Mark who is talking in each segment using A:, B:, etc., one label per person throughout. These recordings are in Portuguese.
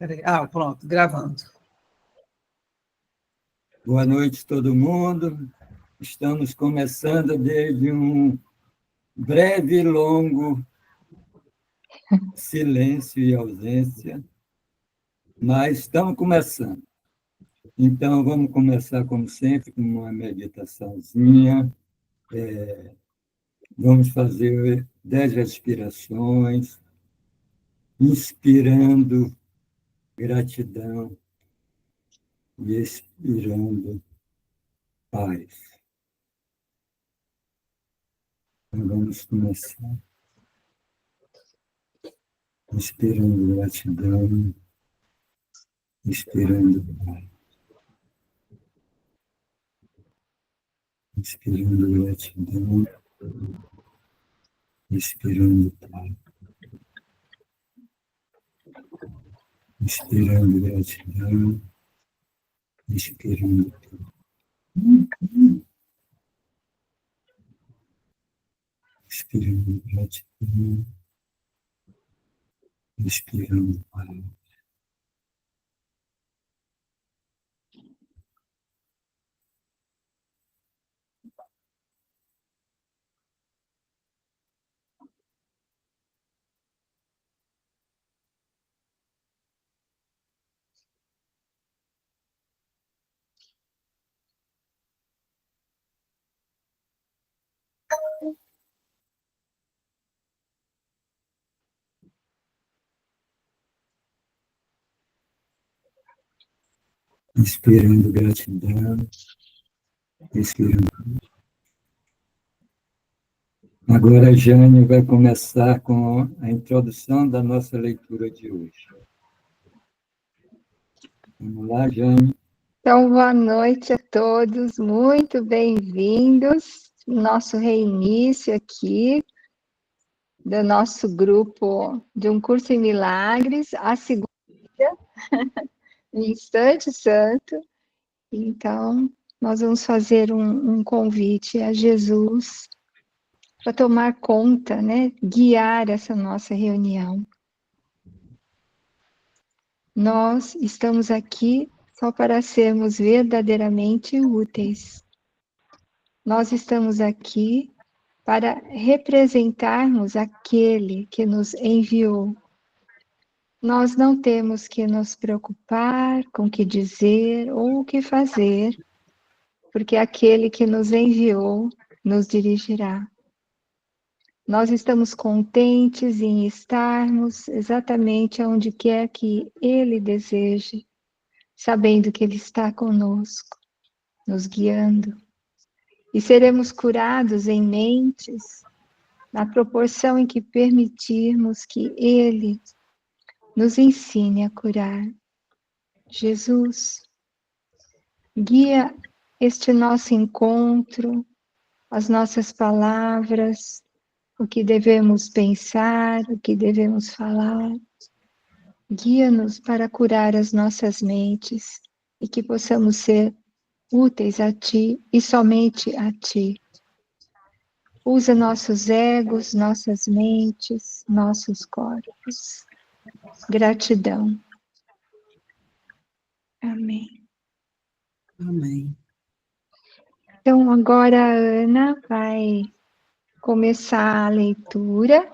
A: Peraí. Ah, pronto, gravando.
B: Boa noite, todo mundo. Estamos começando desde um breve e longo silêncio e ausência, mas estamos começando. Então, vamos começar, como sempre, com uma meditaçãozinha. Vamos fazer 10 respirações, inspirando gratidão e expirando paz. Então, vamos começar inspirando gratidão, expirando paz. Inspirando gratidão, expirando paz. Inspirando gratidão, expirando paz. Inspirando gratidão, expirando paz. Inspirando gratidão, expirando. Agora a Jane vai começar com a introdução da nossa leitura de hoje. Vamos lá, Jane.
C: Então, boa noite a todos, muito bem-vindos. Nosso reinício aqui do nosso grupo de um curso em milagres, a segunda, Instante Santo. Então, nós vamos fazer um convite a Jesus para tomar conta, né? Guiar essa nossa reunião. Nós estamos aqui só para sermos verdadeiramente úteis. Nós estamos aqui para representarmos aquele que nos enviou. Nós não temos que nos preocupar com o que dizer ou o que fazer, porque aquele que nos enviou nos dirigirá. Nós estamos contentes em estarmos exatamente onde quer que Ele deseje, sabendo que Ele está conosco, nos guiando. E seremos curados em mentes, na proporção em que permitirmos que Ele nos ensine a curar. Jesus, guia este nosso encontro, as nossas palavras, o que devemos pensar, o que devemos falar. Guia-nos para curar as nossas mentes e que possamos ser úteis a Ti e somente a Ti. Usa nossos egos, nossas mentes, nossos corpos. Gratidão. Amém.
A: Amém.
C: Então, agora a Ana vai começar a leitura.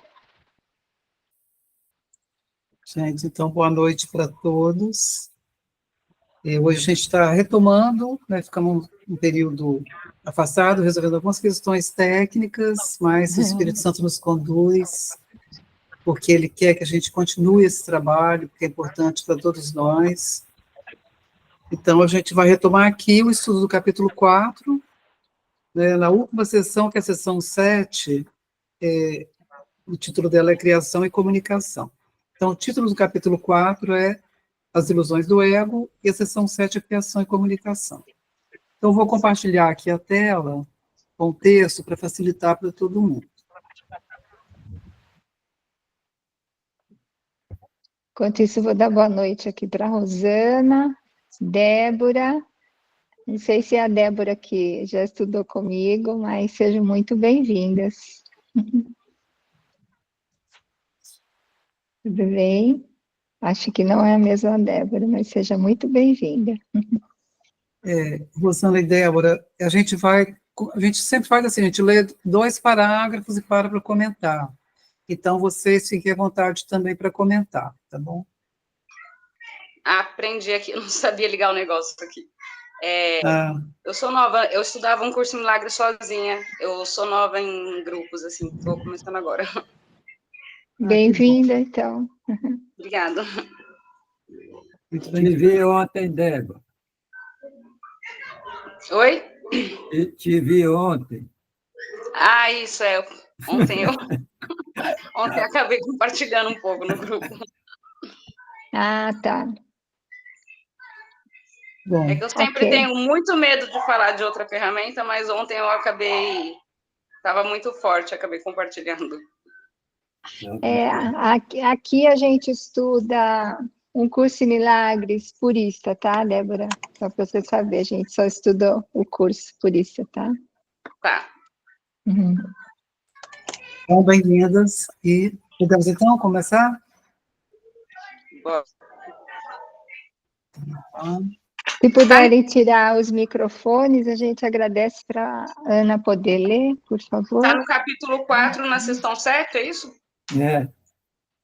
A: Gente, então, boa noite para todos. Hoje a gente está retomando, né, ficamos um período afastado, resolvendo algumas questões técnicas, mas o Espírito Santo nos conduz, porque Ele quer que a gente continue esse trabalho, porque é importante para todos nós. Então, a gente vai retomar aqui o estudo do capítulo 4, né, na última sessão, que é a sessão 7, o título dela é Criação e Comunicação. Então, o título do capítulo 4 é As Ilusões do Ego, e a sessão 7 é Criação e Comunicação. Então, vou compartilhar aqui a tela com o texto para facilitar para todo mundo.
C: Enquanto isso, eu vou dar boa noite aqui para a Rosana, Débora. Não sei se é a Débora que já estudou comigo, mas sejam muito bem-vindas. Tudo bem? Acho que não é a mesma Débora, mas seja muito bem-vinda.
A: Rosana e Débora, a gente sempre faz assim, a gente lê 2 parágrafos e para comentar. Então, vocês fiquem à vontade também para comentar, tá bom?
D: Aprendi aqui, eu não sabia ligar o negócio aqui.
A: Eu
D: sou nova, eu estudava um curso em Milagre sozinha, eu sou nova em grupos, assim, estou começando agora.
C: Bem-vinda, então.
D: Obrigada.
A: Muito
B: Te
A: bem.
B: vi ontem, Débora.
D: Oi?
B: Te vi ontem.
D: Isso é. Ontem eu acabei compartilhando um pouco no grupo.
C: Ah, tá.
A: Bom,
D: É que eu sempre
C: Ok.
D: tenho muito medo de falar de outra ferramenta, mas ontem eu acabei. Estava muito forte, acabei compartilhando.
C: Aqui a gente estuda um curso em milagres purista, tá, Débora? Só para você saber, a gente só estudou o curso purista, tá?
D: Tá.
C: Uhum.
A: Bom, bem-vindas. E podemos, então, começar?
D: Boa.
C: Se puderem tirar os microfones, a gente agradece para a Ana poder ler, por favor.
D: Está no capítulo 4, na sessão 7, é isso?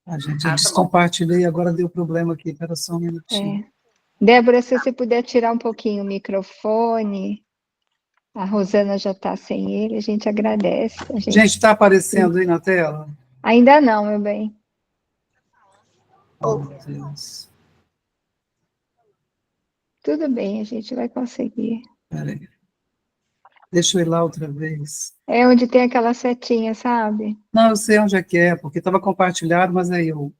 A: A gente
D: tá
A: descompartilhei e agora deu problema aqui. Espera só um minutinho.
C: Débora, se você puder tirar um pouquinho o microfone, a Rosana já está sem ele, a gente agradece.
A: Gente, está aparecendo aí na tela?
C: Ainda não, meu bem.
A: Oh, meu Deus.
C: Tudo bem, a gente vai conseguir.
A: Peraí. Deixa eu ir lá outra vez.
C: É onde tem aquela setinha, sabe?
A: Não, eu sei onde é, porque estava compartilhado, mas aí eu...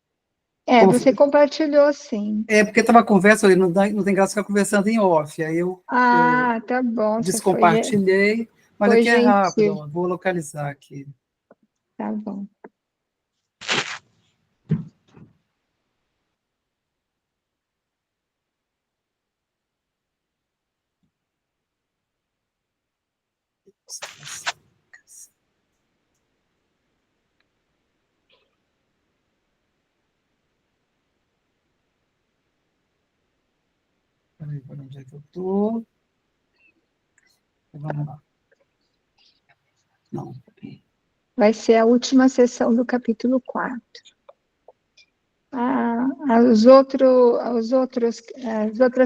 C: Você compartilhou, sim.
A: Porque estava conversa, não tem graça ficar conversando em off, aí eu
C: Tá bom.
A: descompartilhei, mas
C: foi
A: aqui é rápido,
C: gentil.
A: ó, vou localizar aqui.
C: Tá bom.
A: Peraí, onde é que eu estou? Vamos lá. Não.
C: Vai ser a última sessão do capítulo 4. As outras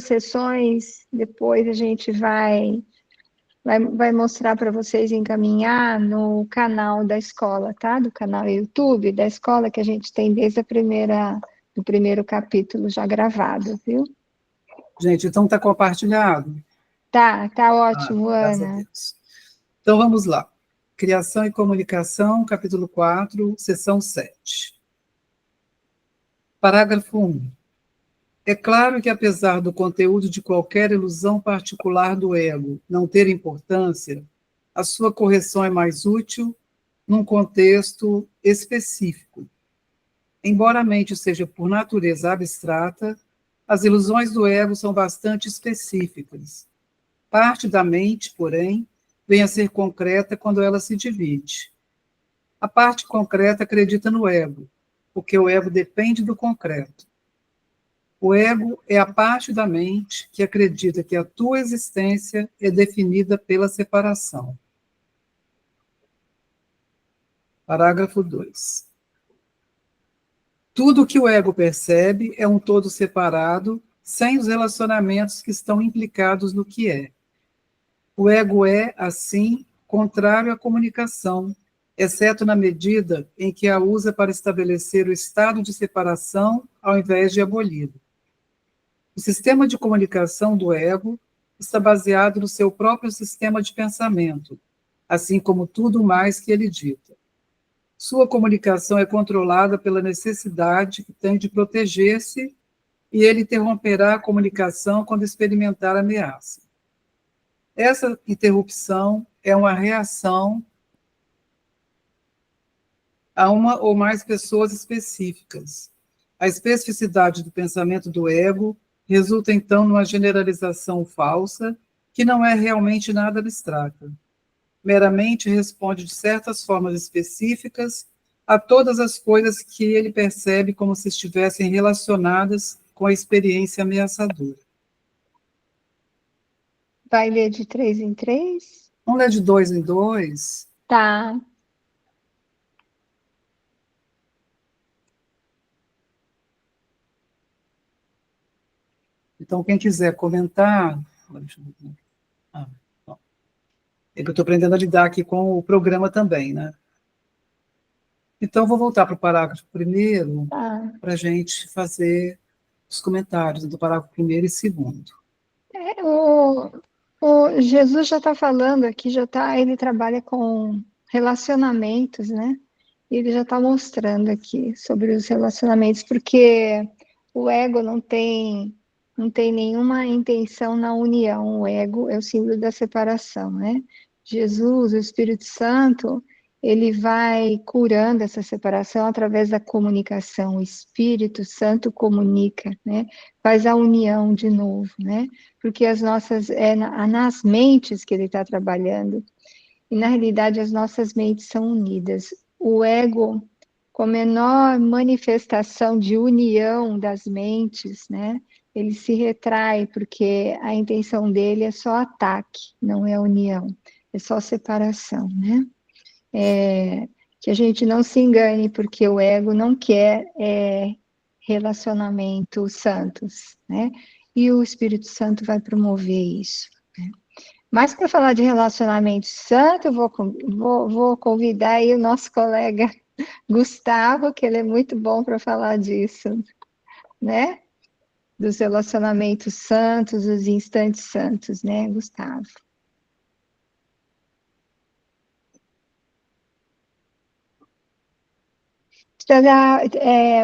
C: sessões, depois a gente vai mostrar para vocês encaminhar no canal da escola, tá? Do canal YouTube da escola, que a gente tem desde do primeiro capítulo já gravado, viu?
A: Gente, então está compartilhado?
C: Tá ótimo,
A: graças
C: Ana.
A: a Deus. Então vamos lá. Criação e Comunicação, capítulo 4, seção 7. Parágrafo 1. É claro que, apesar do conteúdo de qualquer ilusão particular do ego não ter importância, a sua correção é mais útil num contexto específico. Embora a mente seja por natureza abstrata, as ilusões do ego são bastante específicas. Parte da mente, porém, vem a ser concreta quando ela se divide. A parte concreta acredita no ego, porque o ego depende do concreto. O ego é a parte da mente que acredita que a tua existência é definida pela separação. Parágrafo 2. Tudo que o ego percebe é um todo separado, sem os relacionamentos que estão implicados no que é. O ego é, assim, contrário à comunicação, exceto na medida em que a usa para estabelecer o estado de separação ao invés de aboli-lo. O sistema de comunicação do ego está baseado no seu próprio sistema de pensamento, assim como tudo mais que ele dita. Sua comunicação é controlada pela necessidade que tem de proteger-se e ele interromperá a comunicação quando experimentar ameaça. Essa interrupção é uma reação a uma ou mais pessoas específicas. A especificidade do pensamento do ego resulta, então, numa generalização falsa, que não é realmente nada abstrata. Meramente responde de certas formas específicas a todas as coisas que ele percebe como se estivessem relacionadas com a experiência ameaçadora.
C: Vai ler de 3 em 3?
A: Vamos ler de 2 em 2?
C: Tá.
A: Então, quem quiser comentar... Deixa eu ver. É que eu estou aprendendo a lidar aqui com o programa também, né? Então, vou voltar para o parágrafo primeiro,
C: Tá.
A: para a gente fazer os comentários do parágrafo primeiro e segundo.
C: O Jesus já está falando aqui, ele trabalha com relacionamentos, né? E ele já está mostrando aqui sobre os relacionamentos, porque o ego não tem nenhuma intenção na união. O ego é o símbolo da separação, né? Jesus, o Espírito Santo, ele vai curando essa separação através da comunicação. O Espírito Santo comunica, né? Faz a união de novo, né? Porque nas mentes que ele está trabalhando, e na realidade as nossas mentes são unidas. O ego, com a menor manifestação de união das mentes, né, ele se retrai, porque a intenção dele é só ataque, não é união, é só separação, né? Que a gente não se engane, porque o ego não quer relacionamentos santos, né? E o Espírito Santo vai promover isso. Né? Mas para falar de relacionamento santo, eu vou convidar aí o nosso colega Gustavo, que ele é muito bom para falar disso, né? Dos relacionamentos santos, dos instantes santos, né, Gustavo?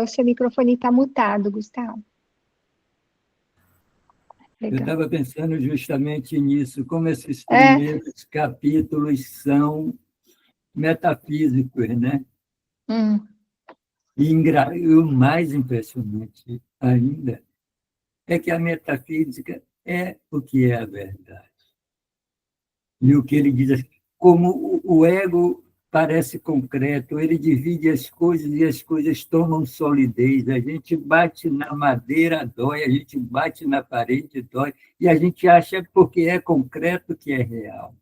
C: O seu microfone está mutado, Gustavo.
B: Eu estava pensando justamente nisso, como esses
C: É.
B: primeiros capítulos são metafísicos, né? E o mais impressionante ainda é que a metafísica é o que é a verdade. E o que ele diz, como o ego parece concreto, ele divide as coisas e as coisas tomam solidez. A gente bate na madeira, dói, a gente bate na parede, dói, e a gente acha porque é concreto que é real.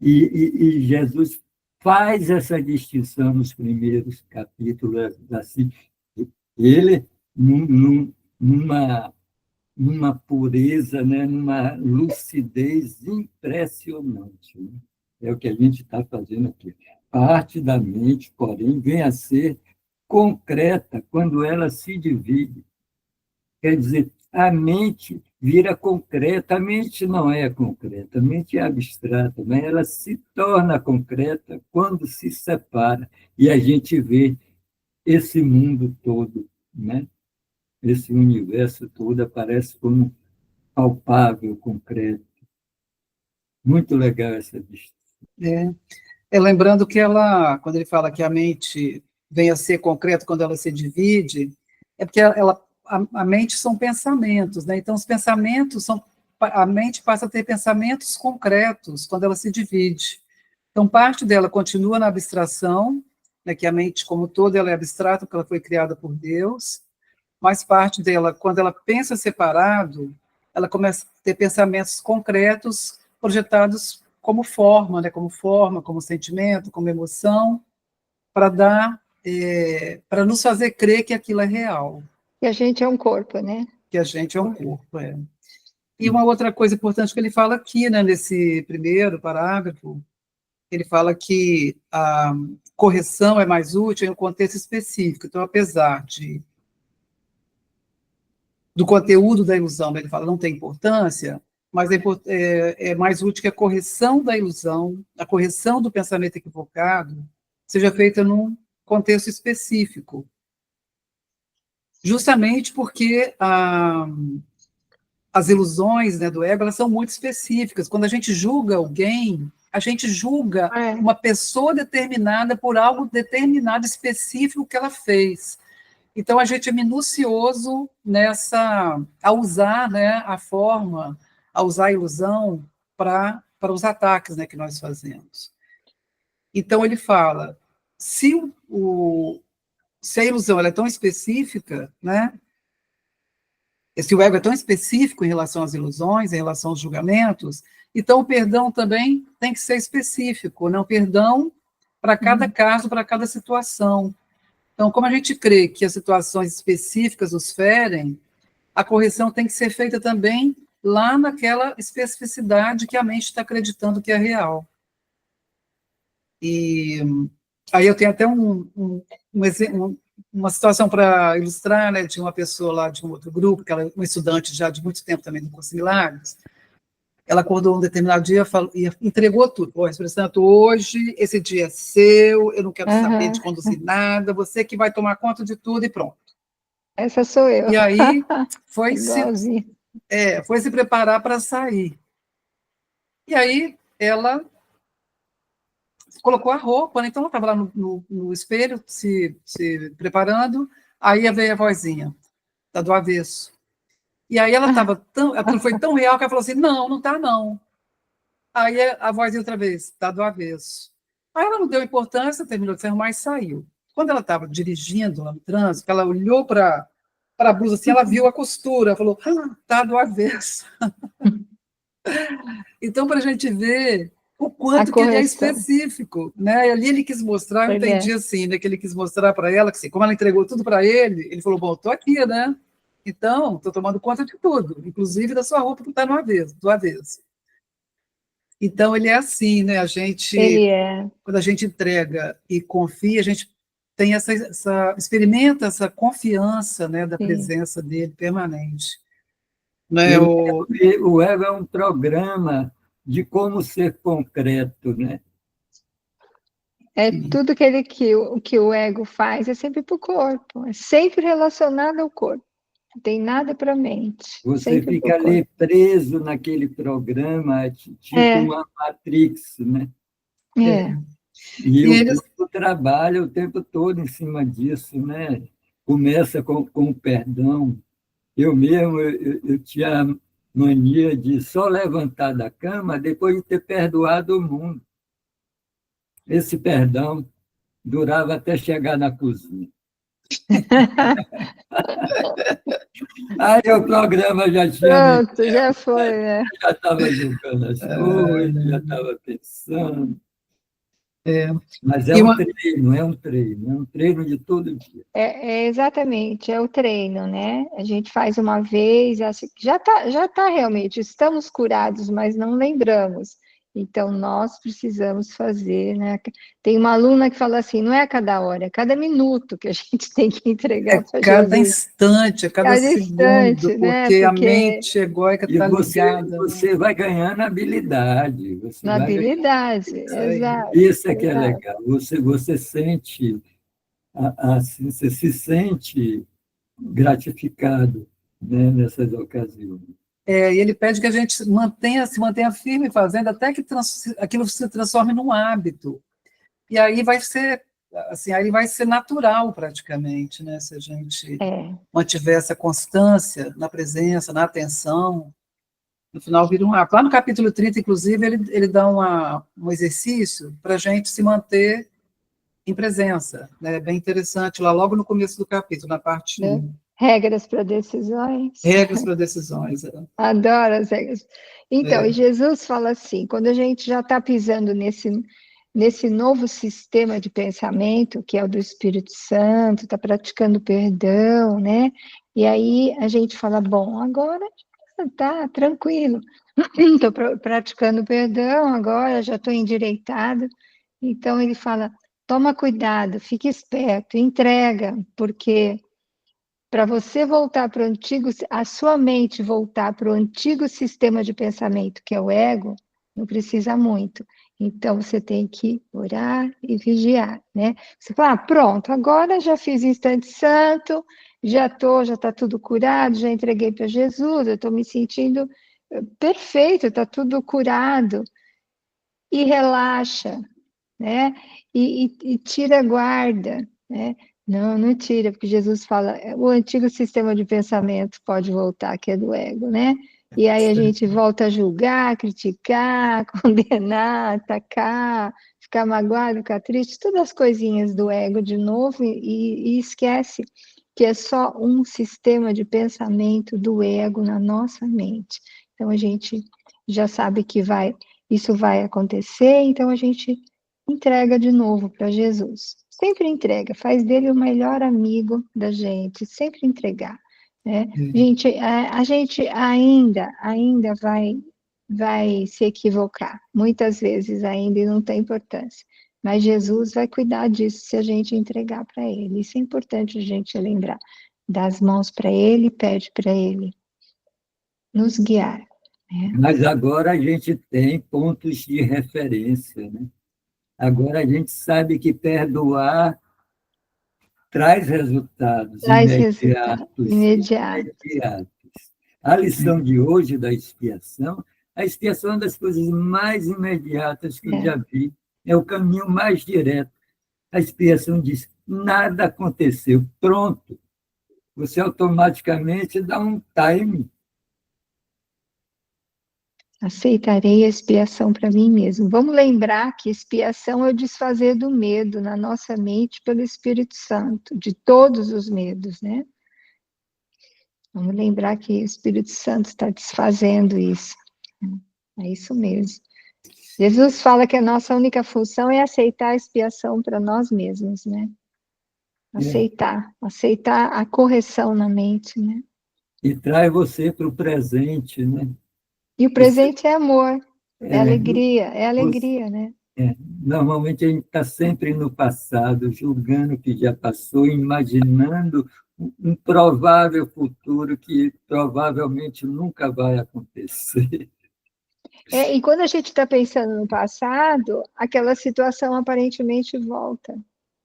B: E Jesus faz essa distinção nos primeiros capítulos, assim, ele, numa pureza, né, numa lucidez impressionante. Né? É o que a gente está fazendo aqui. Parte da mente, porém, vem a ser concreta quando ela se divide. Quer dizer, a mente vira concreta. A mente não é concreta, a mente é abstrata, mas ela se torna concreta quando se separa. E a gente vê esse mundo todo, né? Esse universo todo aparece como palpável, concreto. Muito legal essa distinção.
A: Lembrando que quando ele fala que a mente vem a ser concreta quando ela se divide, é porque a mente são pensamentos, né? Então, os pensamentos a mente passa a ter pensamentos concretos quando ela se divide. Então, parte dela continua na abstração, né, que a mente, como toda, ela é abstrata, porque ela foi criada por Deus, mas parte dela, quando ela pensa separado, ela começa a ter pensamentos concretos projetados como forma, né, como sentimento, como emoção, para nos fazer crer que aquilo é real.
C: Que a gente é um corpo, né?
A: Que a gente é um corpo, E uma outra coisa importante que ele fala aqui, né, nesse primeiro parágrafo, ele fala que a correção é mais útil em um contexto específico. Então, apesar do conteúdo da ilusão, ele fala, não tem importância, mas é mais útil que a correção da ilusão, a correção do pensamento equivocado, seja feita num contexto específico. Justamente porque as ilusões, né, do ego, elas são muito específicas. Quando a gente julga alguém, a gente julga uma pessoa determinada por algo determinado, específico que ela fez. Então, a gente é minucioso a usar, né, a forma, a usar a ilusão para os ataques, né, que nós fazemos. Então, ele fala, se, se a ilusão ela é tão específica, né? Se o ego é tão específico em relação às ilusões, em relação aos julgamentos, então o perdão também tem que ser específico, não perdão para cada caso, para cada situação. Então, como a gente crê que as situações específicas os ferem, a correção tem que ser feita também lá naquela especificidade que a mente está acreditando que é real. E aí eu tenho até uma situação para ilustrar, né, de uma pessoa lá de um outro grupo, que ela é uma estudante já de muito tempo também do Curso Milagres. Ela acordou um determinado dia e entregou tudo. Pô, Espírito Santo, hoje, esse dia é seu, eu não quero saber de conduzir nada, você que vai tomar conta de tudo e pronto.
C: Essa sou eu.
A: E aí foi
C: Igualzinho.
A: se preparar para sair. E aí ela colocou a roupa, né? Então ela estava lá no espelho, se preparando, aí veio a vozinha, tá do avesso. E aí ela estava aquilo foi tão real que ela falou assim, não está não. Aí a vozinha outra vez, tá do avesso. Aí ela não deu importância, terminou de se arrumar e saiu. Quando ela estava dirigindo lá no trânsito, ela olhou para a blusa assim, ela viu a costura, falou, tá do avesso. Então, para a gente ver o quanto que ele é específico, né? E ali ele quis mostrar, eu entendi assim, né? Que ele quis mostrar para ela, que assim, como ela entregou tudo para ele falou, bom, estou aqui, né? Então, estou tomando conta de tudo, inclusive da sua roupa que está do avesso. Então, ele é assim, né? Quando a gente entrega e confia, a gente tem experimenta essa confiança, né, da presença dele permanente. Né?
B: O ego é um programa de como ser concreto, né?
C: Tudo que o ego faz é sempre para o corpo, é sempre relacionado ao corpo. Não tem nada para a mente.
B: Você fica ali preso naquele programa, tipo uma Matrix, né? E o corpo trabalha o tempo todo em cima disso, né? Começa com o perdão. Eu mesmo, eu tinha mania de só levantar da cama depois de ter perdoado o mundo. Esse perdão durava até chegar na cozinha. Aí o programa já tinha...
C: Pronto, já foi, né?
B: Já estava julgando as coisas, já estava pensando. Mas é um treino de todo dia.
C: Exatamente, é o treino, né? A gente faz uma vez, já tá realmente, estamos curados, mas não lembramos. Então, nós precisamos fazer, né? Tem uma aluna que fala assim, não é a cada hora, é a cada minuto que a gente tem que entregar para Jesus.
A: Cada instante, a cada segundo,
C: instante, né?
A: Porque a mente egóica está ligada.
B: Você vai ganhando habilidade.
C: Habilidade, exato.
B: Isso é que é legal. Você sente, assim, você se sente gratificado, né, nessas ocasiões.
A: E ele pede que a gente se mantenha firme fazendo, até que aquilo se transforme num hábito. E aí vai ser, assim, aí vai ser natural praticamente, né? Se a gente mantiver essa constância na presença, na atenção, no final vira um hábito. Lá no capítulo 30, inclusive, ele dá um exercício para a gente se manter em presença, né? Bem interessante, lá logo no começo do capítulo, na parte 1.
C: Regras para decisões.
A: Regras para decisões.
C: Adoro as regras. Então, e Jesus fala assim, quando a gente já está pisando nesse novo sistema de pensamento, que é o do Espírito Santo, está praticando perdão, né? E aí a gente fala, bom, agora tá tranquilo, estou praticando perdão, agora já estou endireitado. Então ele fala, toma cuidado, fique esperto, entrega, porque para você voltar para o antigo, a sua mente voltar para o antigo sistema de pensamento, que é o ego, não precisa muito. Então, você tem que orar e vigiar, né? Você fala, pronto, agora já fiz instante santo, já está tudo curado, já entreguei para Jesus, eu estou me sentindo perfeito, está tudo curado. E relaxa, né? E tira a guarda, né? Não tira, porque Jesus fala, o antigo sistema de pensamento pode voltar, que é do ego, né? E aí a gente volta a julgar, criticar, condenar, atacar, ficar magoado, ficar triste, todas as coisinhas do ego de novo e esquece que é só um sistema de pensamento do ego na nossa mente. Então a gente já sabe que isso vai acontecer, então a gente entrega de novo para Jesus. Sempre entrega, faz dele o melhor amigo da gente, sempre entregar, né? A gente ainda vai se equivocar, muitas vezes ainda e não tem importância. Mas Jesus vai cuidar disso se a gente entregar para Ele. Isso é importante a gente lembrar. Dá as mãos para Ele, pede para Ele nos guiar. Né?
B: Mas agora a gente tem pontos de referência, né? Agora a gente sabe que perdoar traz resultados
C: imediatos.
B: A lição de hoje da expiação, a expiação é uma das coisas mais imediatas que eu já vi. É o caminho mais direto. A expiação diz, nada aconteceu, pronto. Você automaticamente dá um time.
C: Aceitarei a expiação para mim mesmo. Vamos lembrar que expiação é o desfazer do medo na nossa mente pelo Espírito Santo, de todos os medos, né? Vamos lembrar que o Espírito Santo está desfazendo isso. É isso mesmo. Jesus fala que a nossa única função é aceitar a expiação para nós mesmos, né? Aceitar a correção na mente, né?
B: E traz você para o presente, né?
C: E o presente é amor, é alegria, né?
B: Normalmente a gente está sempre no passado, julgando o que já passou, imaginando um provável futuro que provavelmente nunca vai acontecer.
C: E quando a gente está pensando no passado, aquela situação aparentemente volta,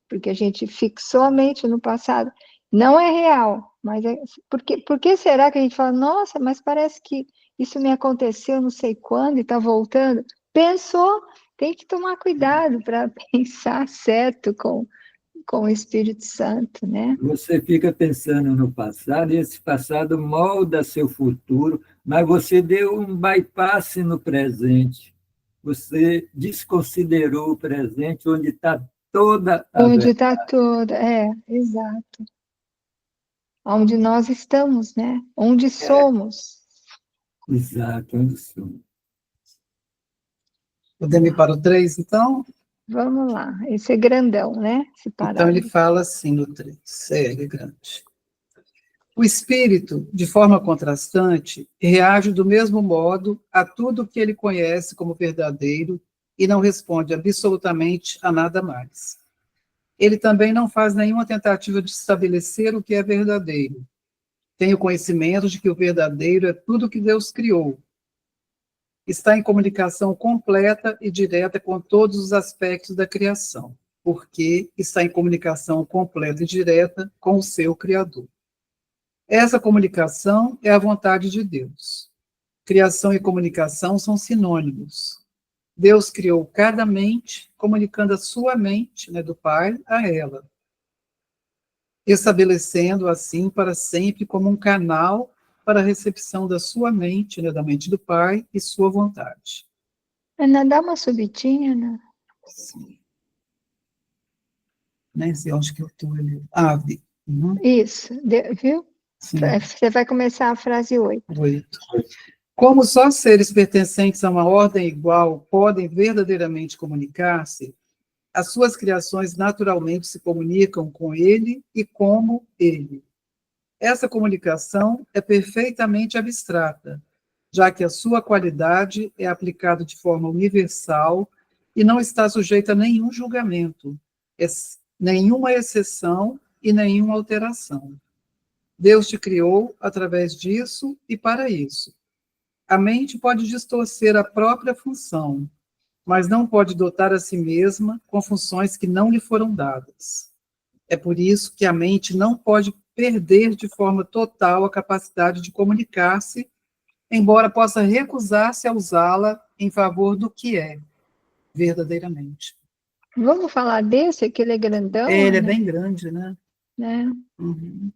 C: porque a gente fixou a mente no passado. Não é real, mas por que será que a gente fala, nossa, mas parece que isso me aconteceu não sei quando e está voltando? Pensou, tem que tomar cuidado para pensar certo com o Espírito Santo, né?
B: Você fica pensando no passado e esse passado molda seu futuro, mas você deu um bypass no presente. Você desconsiderou o presente, onde está toda a
C: Onde está toda, exato. Onde nós estamos, né? Onde somos.
B: Exato, onde somos.
A: Podemos ir para o 3, então?
C: Vamos lá. Esse é grandão, né?
A: Então, ele fala assim no 3, é grande. O espírito, de forma contrastante, reage do mesmo modo a tudo que ele conhece como verdadeiro e não responde absolutamente a nada mais. Ele também não faz nenhuma tentativa de estabelecer o que é verdadeiro. Tem o conhecimento de que o verdadeiro é tudo que Deus criou. Está em comunicação completa e direta com todos os aspectos da criação, porque está em comunicação completa e direta com o seu Criador. Essa comunicação é a vontade de Deus. Criação e comunicação são sinônimos. Deus criou cada mente, comunicando a sua mente, né, do Pai, a ela, estabelecendo assim para sempre como um canal para a recepção da sua mente, né, da mente do Pai, e sua vontade.
C: Ana, dá uma subidinha, né?
A: Sim. Nem sei onde que eu estou ali. Vi. Uhum.
C: Isso, viu?
A: Sim.
C: Você vai começar a frase 8.
A: 8. Como só seres pertencentes a uma ordem igual podem verdadeiramente comunicar-se, as suas criações naturalmente se comunicam com ele e como ele. Essa comunicação é perfeitamente abstrata, já que a sua qualidade é aplicada de forma universal e não está sujeita a nenhum julgamento, nenhuma exceção e nenhuma alteração. Deus te criou através disso e para isso. A mente pode distorcer a própria função, mas não pode dotar a si mesma com funções que não lhe foram dadas. É por isso que a mente não pode perder de forma total a capacidade de comunicar-se, embora possa recusar-se a usá-la em favor do que é, verdadeiramente.
C: Vamos falar desse, que ele é grandão?
A: Ele é bem grande, né?
C: Uhum.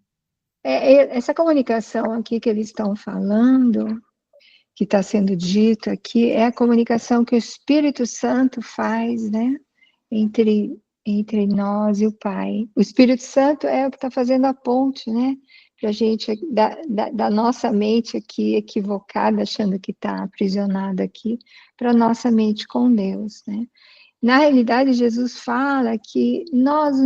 C: Essa comunicação aqui que eles estão falando, que está sendo dito aqui, é a comunicação que o Espírito Santo faz, né? entre nós e o Pai. O Espírito Santo é o que está fazendo a ponte, né? Para a gente, da nossa mente aqui equivocada, achando que está aprisionada aqui, para a nossa mente com Deus, né? Na realidade, Jesus fala que nós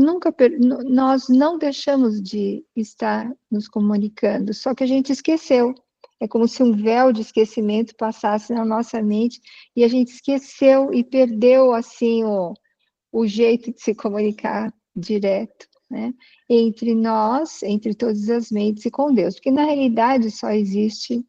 C: não deixamos de estar nos comunicando, só que a gente esqueceu. É como se um véu de esquecimento passasse na nossa mente e a gente esqueceu e perdeu, assim, o jeito de se comunicar direto, né? Entre nós, entre todas as mentes e com Deus. Porque, na realidade, só existe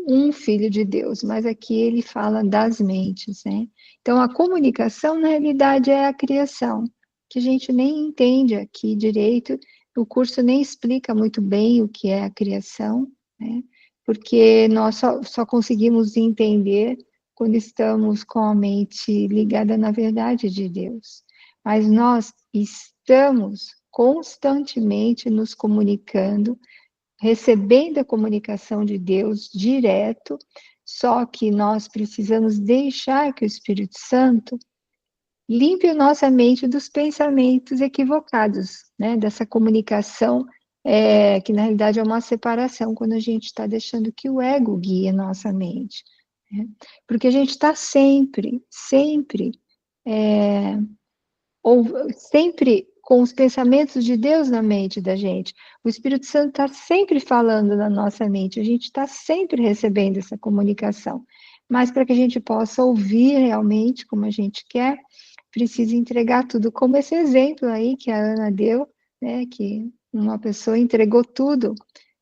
C: um Filho de Deus, mas aqui ele fala das mentes, né? Então, a comunicação, na realidade, é a criação, que a gente nem entende aqui direito, o curso nem explica muito bem o que é a criação, né? Porque nós só conseguimos entender quando estamos com a mente ligada na verdade de Deus. Mas nós estamos constantemente nos comunicando, recebendo a comunicação de Deus direto, só que nós precisamos deixar que o Espírito Santo limpe a nossa mente dos pensamentos equivocados, né? Dessa comunicação, que na realidade é uma separação, quando a gente está deixando que o ego guie a nossa mente, né? Porque a gente está sempre com os pensamentos de Deus na mente da gente. O Espírito Santo está sempre falando na nossa mente, a gente está sempre recebendo essa comunicação. Mas para que a gente possa ouvir realmente como a gente quer, precisa entregar tudo, como esse exemplo aí que a Ana deu, né, que uma pessoa entregou tudo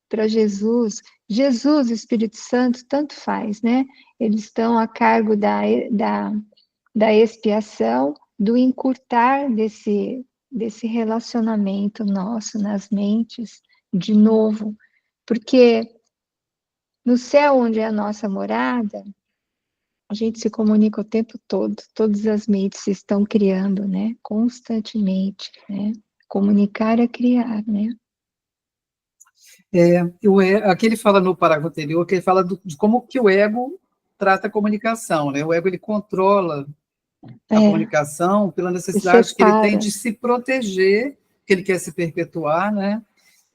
C: para Jesus. Jesus e o Espírito Santo, tanto faz, né? Eles estão a cargo da expiação, do encurtar desse relacionamento nosso nas mentes, de novo, porque no céu, onde é a nossa morada, a gente se comunica o tempo todo, todas as mentes se estão criando, né, constantemente, né, comunicar é criar, né.
A: Aqui ele fala no parágrafo anterior, que ele fala de como que o ego trata a comunicação, né, o ego ele controla a comunicação pela necessidade que ele tem de se proteger, que ele quer se perpetuar, né?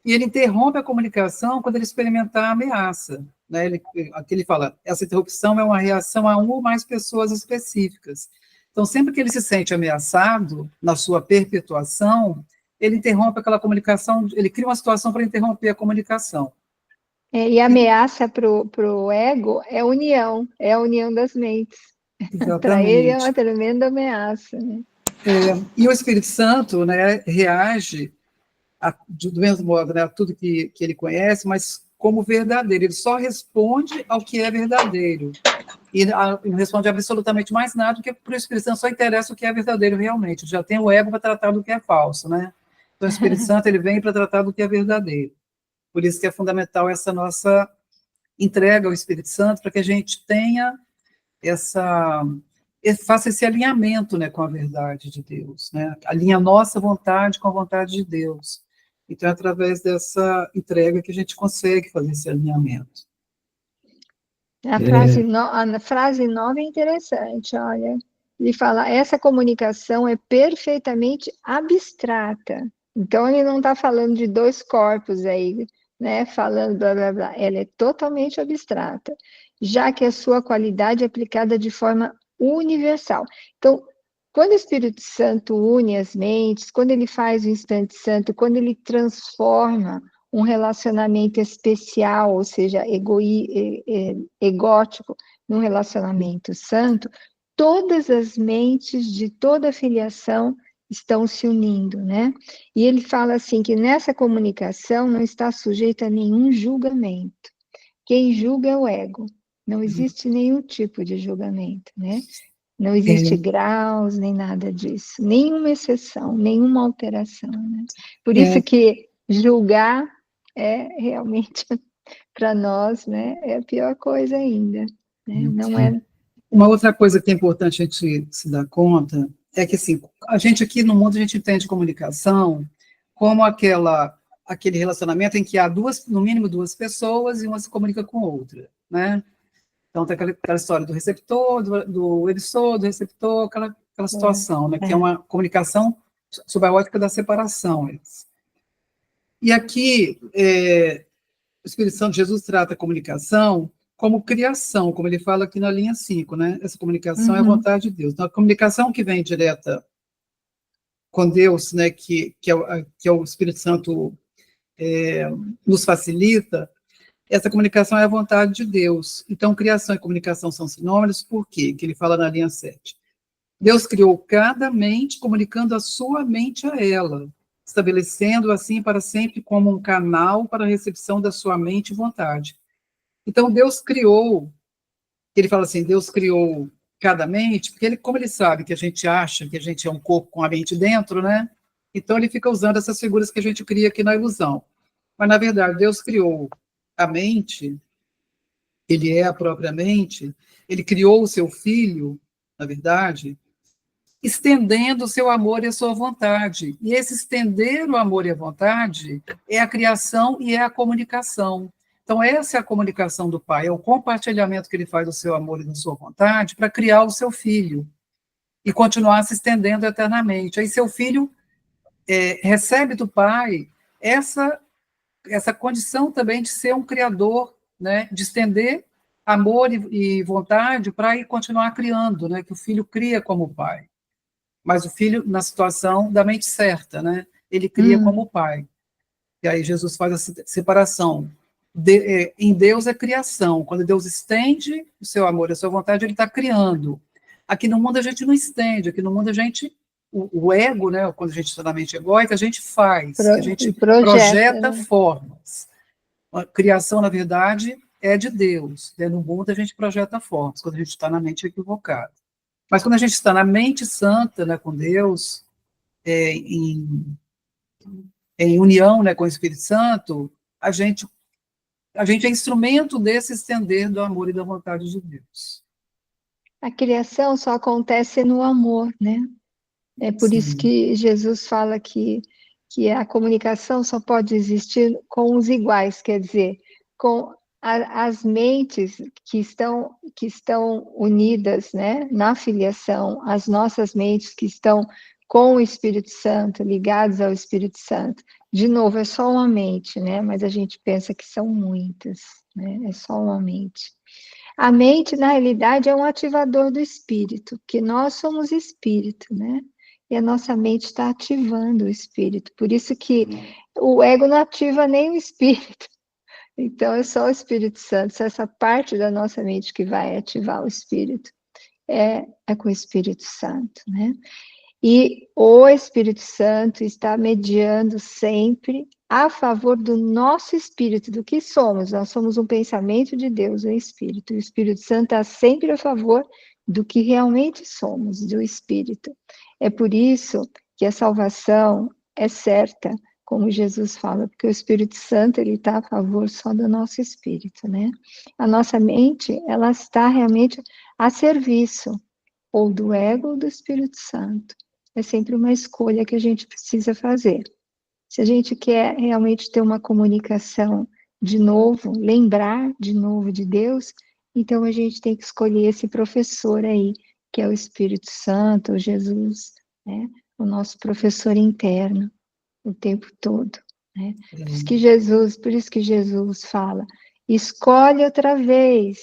A: E ele interrompe a comunicação quando ele experimentar a ameaça, né? Aqui ele fala, essa interrupção é uma reação a uma ou mais pessoas específicas. Então, sempre que ele se sente ameaçado na sua perpetuação, ele interrompe aquela comunicação, ele cria uma situação para interromper a comunicação.
C: E a ameaça para o ego é a união das mentes. Para ele é uma tremenda ameaça, né?
A: E o Espírito Santo, né, reage do mesmo modo, né, a tudo que ele conhece, mas como verdadeiro. Ele só responde ao que é verdadeiro. E não responde absolutamente mais nada, porque para o Espírito Santo só interessa o que é verdadeiro realmente. Já tem o ego para tratar do que é falso, né? Então o Espírito Santo ele vem para tratar do que é verdadeiro. Por isso que é fundamental essa nossa entrega ao Espírito Santo, para que a gente tenha faça esse alinhamento, né, com a verdade de Deus, né? Alinha a nossa vontade com a vontade de Deus. Então, é através dessa entrega que a gente consegue fazer esse alinhamento.
C: A frase 9 é interessante, olha. Ele fala, essa comunicação é perfeitamente abstrata. Então, ele não está falando de dois corpos aí, né, falando blá, blá, blá. Ela é totalmente abstrata, já que a sua qualidade é aplicada de forma universal. Então, quando o Espírito Santo une as mentes, quando ele faz o instante santo, quando ele transforma um relacionamento especial, ou seja, egótico, num relacionamento santo, todas as mentes de toda a filiação estão se unindo, né? E ele fala assim, que nessa comunicação não está sujeita a nenhum julgamento. Quem julga é o ego. Não existe nenhum tipo de julgamento, né? Não existe graus, nem nada disso. Nenhuma exceção, nenhuma alteração, né? Por isso que julgar é realmente, para nós, né, é a pior coisa ainda, né? Não é...
A: Uma outra coisa que é importante a gente se dar conta é que, assim, a gente aqui no mundo, a gente entende comunicação como aquele relacionamento em que há no mínimo duas pessoas e uma se comunica com outra, né? Então, tem aquela história do receptor, do emissor, do receptor, aquela situação, né, que é uma comunicação sob a ótica da separação. E aqui, o Espírito Santo, Jesus trata a comunicação como criação, como ele fala aqui na linha 5, né? Essa comunicação é a vontade de Deus. Então, a comunicação que vem direta com Deus, né, que é o Espírito Santo nos facilita, essa comunicação é a vontade de Deus. Então, criação e comunicação são sinônimos, por quê? Que ele fala na linha 7. Deus criou cada mente, comunicando a sua mente a ela, estabelecendo assim para sempre como um canal para a recepção da sua mente e vontade. Então, Deus criou, ele fala assim, Deus criou cada mente, porque ele, como ele sabe que a gente acha que a gente é um corpo com a mente dentro, né? Então, ele fica usando essas figuras que a gente cria aqui na ilusão. Mas, na verdade, Deus criou a mente, ele é a própria mente, ele criou o seu filho, na verdade, estendendo o seu amor e a sua vontade. E esse estender o amor e a vontade é a criação e é a comunicação. Então, essa é a comunicação do Pai, é o compartilhamento que ele faz do seu amor e da sua vontade para criar o seu filho e continuar se estendendo eternamente. Aí seu filho recebe do Pai essa condição também de ser um criador, né, de estender amor e vontade para ir continuar criando, né, que o filho cria como pai. Mas o filho, na situação da mente certa, né, ele cria como pai. E aí Jesus faz essa separação. Em Deus é criação. Quando Deus estende o seu amor e a sua vontade, ele está criando. Aqui no mundo a gente não estende, aqui no mundo a gente, o ego, né, quando a gente está na mente egóica, a gente faz, a gente projeta formas. A criação, na verdade, é de Deus. No mundo a gente projeta formas, quando a gente está na mente equivocada. Mas quando a gente está na mente santa, né, com Deus, em união, né, com o Espírito Santo, a gente é instrumento desse estender do amor e da vontade de Deus.
C: A criação só acontece no amor, né? É por
A: Sim.
C: isso que Jesus fala que a comunicação só pode existir com os iguais, quer dizer, com as mentes que estão unidas, né, na filiação, as nossas mentes que estão com o Espírito Santo, ligadas ao Espírito Santo. De novo, é só uma mente, né, mas a gente pensa que são muitas, né, é só uma mente. A mente, na realidade, é um ativador do espírito, que nós somos espírito, né? E a nossa mente está ativando o espírito. Por isso que o ego não ativa nem o espírito. Então, é só o Espírito Santo, só essa parte da nossa mente que vai ativar o espírito. É com o Espírito Santo, né? E o Espírito Santo está mediando sempre a favor do nosso espírito, do que somos. Nós somos um pensamento de Deus, o Espírito. O Espírito Santo está sempre a favor do que realmente somos, do Espírito. É por isso que a salvação é certa, como Jesus fala, porque o Espírito Santo ele está a favor só do nosso espírito, né? A nossa mente, ela está realmente a serviço ou do ego ou do Espírito Santo. É sempre uma escolha que a gente precisa fazer. Se a gente quer realmente ter uma comunicação de novo, lembrar de novo de Deus, então a gente tem que escolher esse professor aí, que é o Espírito Santo, o Jesus, né? O nosso professor interno, o tempo todo, né? Por isso que Jesus fala, escolhe outra vez,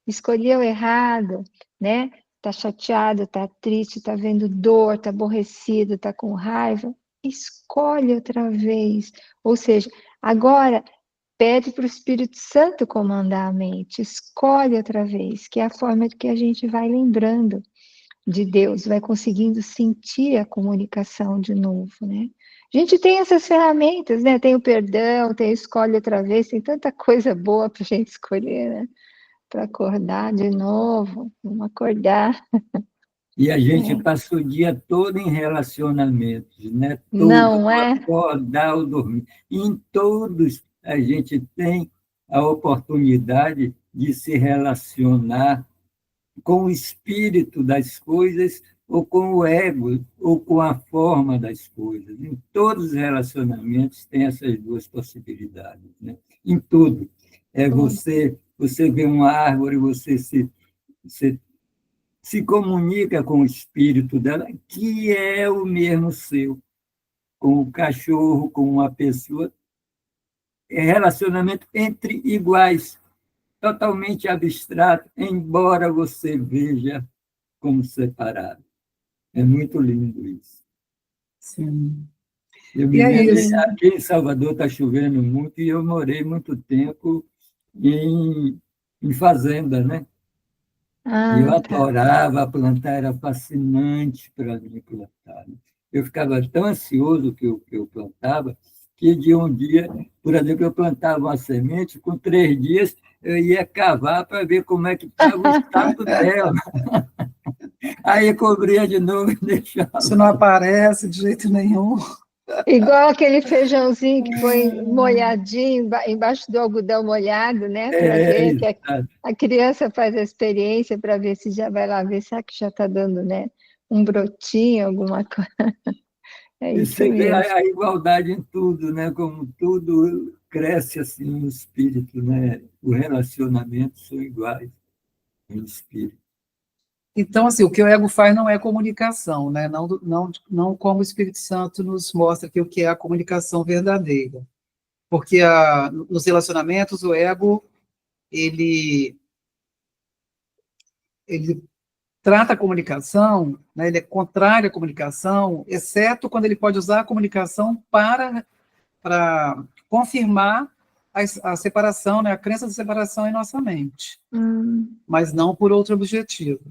C: escolheu errado, né? Está chateado, está triste, está vendo dor, está aborrecido, está com raiva, escolhe outra vez. Ou seja, agora pede para o Espírito Santo comandar a mente, escolhe outra vez, que é a forma que a gente vai lembrando de Deus, vai conseguindo sentir a comunicação de novo, né? A gente tem essas ferramentas, né? Tem o perdão, tem a escolhe outra vez, tem tanta coisa boa para a gente escolher, né? Para acordar de novo, vamos acordar.
B: E a gente passa o dia todo em relacionamentos, né? Todo,
C: não é?
B: Acordar ou dormir. Em todos a gente tem a oportunidade de se relacionar com o espírito das coisas ou com o ego ou com a forma das coisas. Em todos os relacionamentos tem essas duas possibilidades, né? Em tudo. Você vê uma árvore, você se comunica com o espírito dela, que é o mesmo seu, com o cachorro, com uma pessoa. É relacionamento entre iguais, totalmente abstrato, embora você veja como separado. É muito lindo isso.
A: Sim.
B: Eu
A: E
B: me
A: é
B: lembro,
A: isso.
B: aqui em Salvador está chovendo muito e eu morei muito tempo em fazenda, né? E eu
C: Ah, tá.
B: adorava plantar, era fascinante para mim plantar, né? Eu ficava tão ansioso que eu plantava, que de um dia, por exemplo, eu plantava uma semente, com 3 dias eu ia cavar para ver como é que estava o estado dela. Aí cobria de novo e
A: Isso não
B: deixava.
A: aparece de jeito nenhum.
C: Igual aquele feijãozinho que põe molhadinho embaixo do algodão molhado, né? Para ver que
B: Exato.
C: a criança faz a experiência para ver se já vai lá ver, será que já está dando, né? Um brotinho, alguma coisa. É
B: E
C: isso
B: você vê
C: mesmo.
B: a igualdade em tudo, né? Como tudo cresce assim no espírito, né? O relacionamento são iguais no espírito.
A: Então, assim, o que o ego faz não é comunicação, né? Não como o Espírito Santo nos mostra que o que é a comunicação verdadeira. Porque nos relacionamentos, o ego, ele, ele trata a comunicação, né? Ele é contrário à comunicação, exceto quando ele pode usar a comunicação para confirmar a separação, né? A crença de separação em nossa mente, mas não por outro objetivo.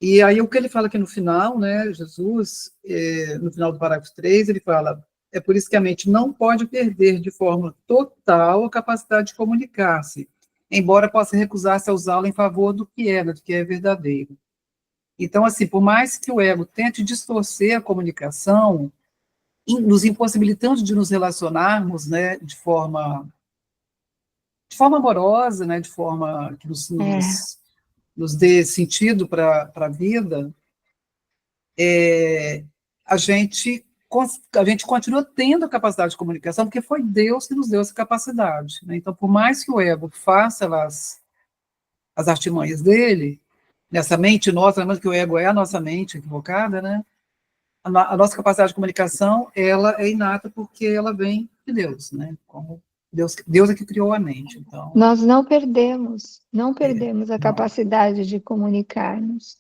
A: E aí o que ele fala aqui no final, né, Jesus, no final do parágrafo 3, ele fala, é por isso que a mente não pode perder de forma total a capacidade de comunicar-se, embora possa recusar-se a usá-la em favor do que é verdadeiro. Então, assim, por mais que o ego tente distorcer a comunicação, nos impossibilitando de nos relacionarmos, né, de forma amorosa, né, de forma que
C: É.
A: nos dê sentido para a vida, a gente continua tendo a capacidade de comunicação, porque foi Deus que nos deu essa capacidade, né? Então, por mais que o ego faça as artimanhas dele, nessa mente nossa, lembrando que o ego é a nossa mente equivocada, né? A nossa capacidade de comunicação, ela é inata porque ela vem de Deus, né? Como Deus é que criou a mente, então,
C: Nós não perdemos a
A: não,
C: capacidade de comunicar-nos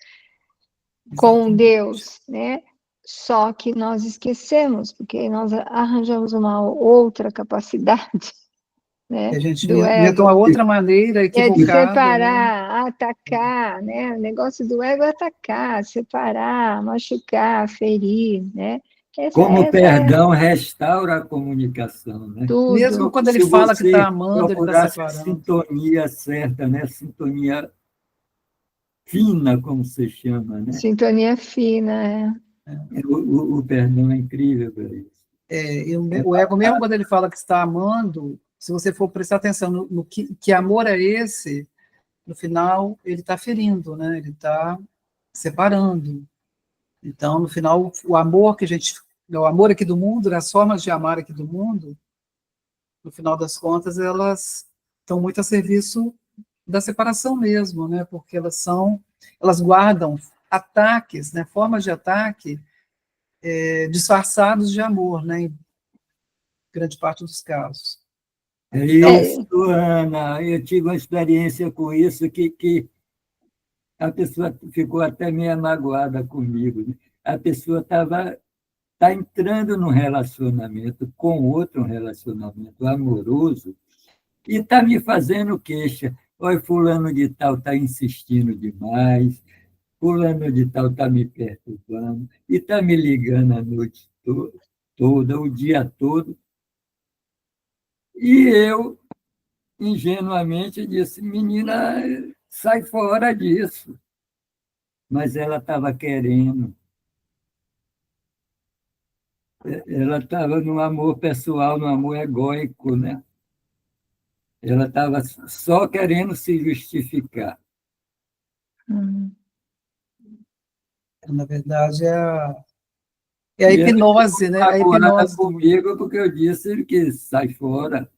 C: com
A: exatamente.
C: Deus, né? Só que nós esquecemos, porque nós arranjamos uma outra capacidade,
A: E
C: né?
A: a gente
C: Do
A: inventou uma
C: ego,
A: outra maneira
C: que é de
A: equivocada, né?
C: separar, atacar, né? O negócio do ego é atacar, separar, machucar, ferir, né?
B: Como o
C: Essa é
B: perdão restaura a comunicação, né?
A: Mesmo
C: tudo.
A: quando ele
B: Se
A: fala que está
B: você
A: amando, ele está
B: procurasse a
A: separando.
B: sintonia certa, né? Sintonia fina, como se chama, né?
C: Sintonia fina,
B: O perdão é incrível para isso.
A: E o ego, mesmo quando ele fala que está amando, se você for prestar atenção no que amor é esse, no final ele está ferindo, né? Ele está separando. Então, no final, o amor aqui do mundo, né, as formas de amar aqui do mundo, no final das contas, elas estão muito a serviço da separação mesmo, né? Porque elas guardam ataques, né? Formas de ataque disfarçados de amor, né? Em grande parte dos casos.
B: É
A: Então,
B: isso, Ana. Eu tive uma experiência com isso que a pessoa ficou até meio magoada comigo, né? A pessoa tá entrando num relacionamento com outro, um relacionamento amoroso, e está me fazendo queixa. Oi, fulano de tal está insistindo demais, fulano de tal está me perturbando, e está me ligando a noite toda, o dia todo. E eu, ingenuamente, disse, menina, sai fora disso. Mas ela estava querendo. Ela estava no amor pessoal, no amor egóico, né? Ela estava só querendo se justificar.
A: na verdade, é a
B: E ela
A: hipnose, né? A
B: magoada
A: hipnose do.
B: comigo porque eu disse que sai fora.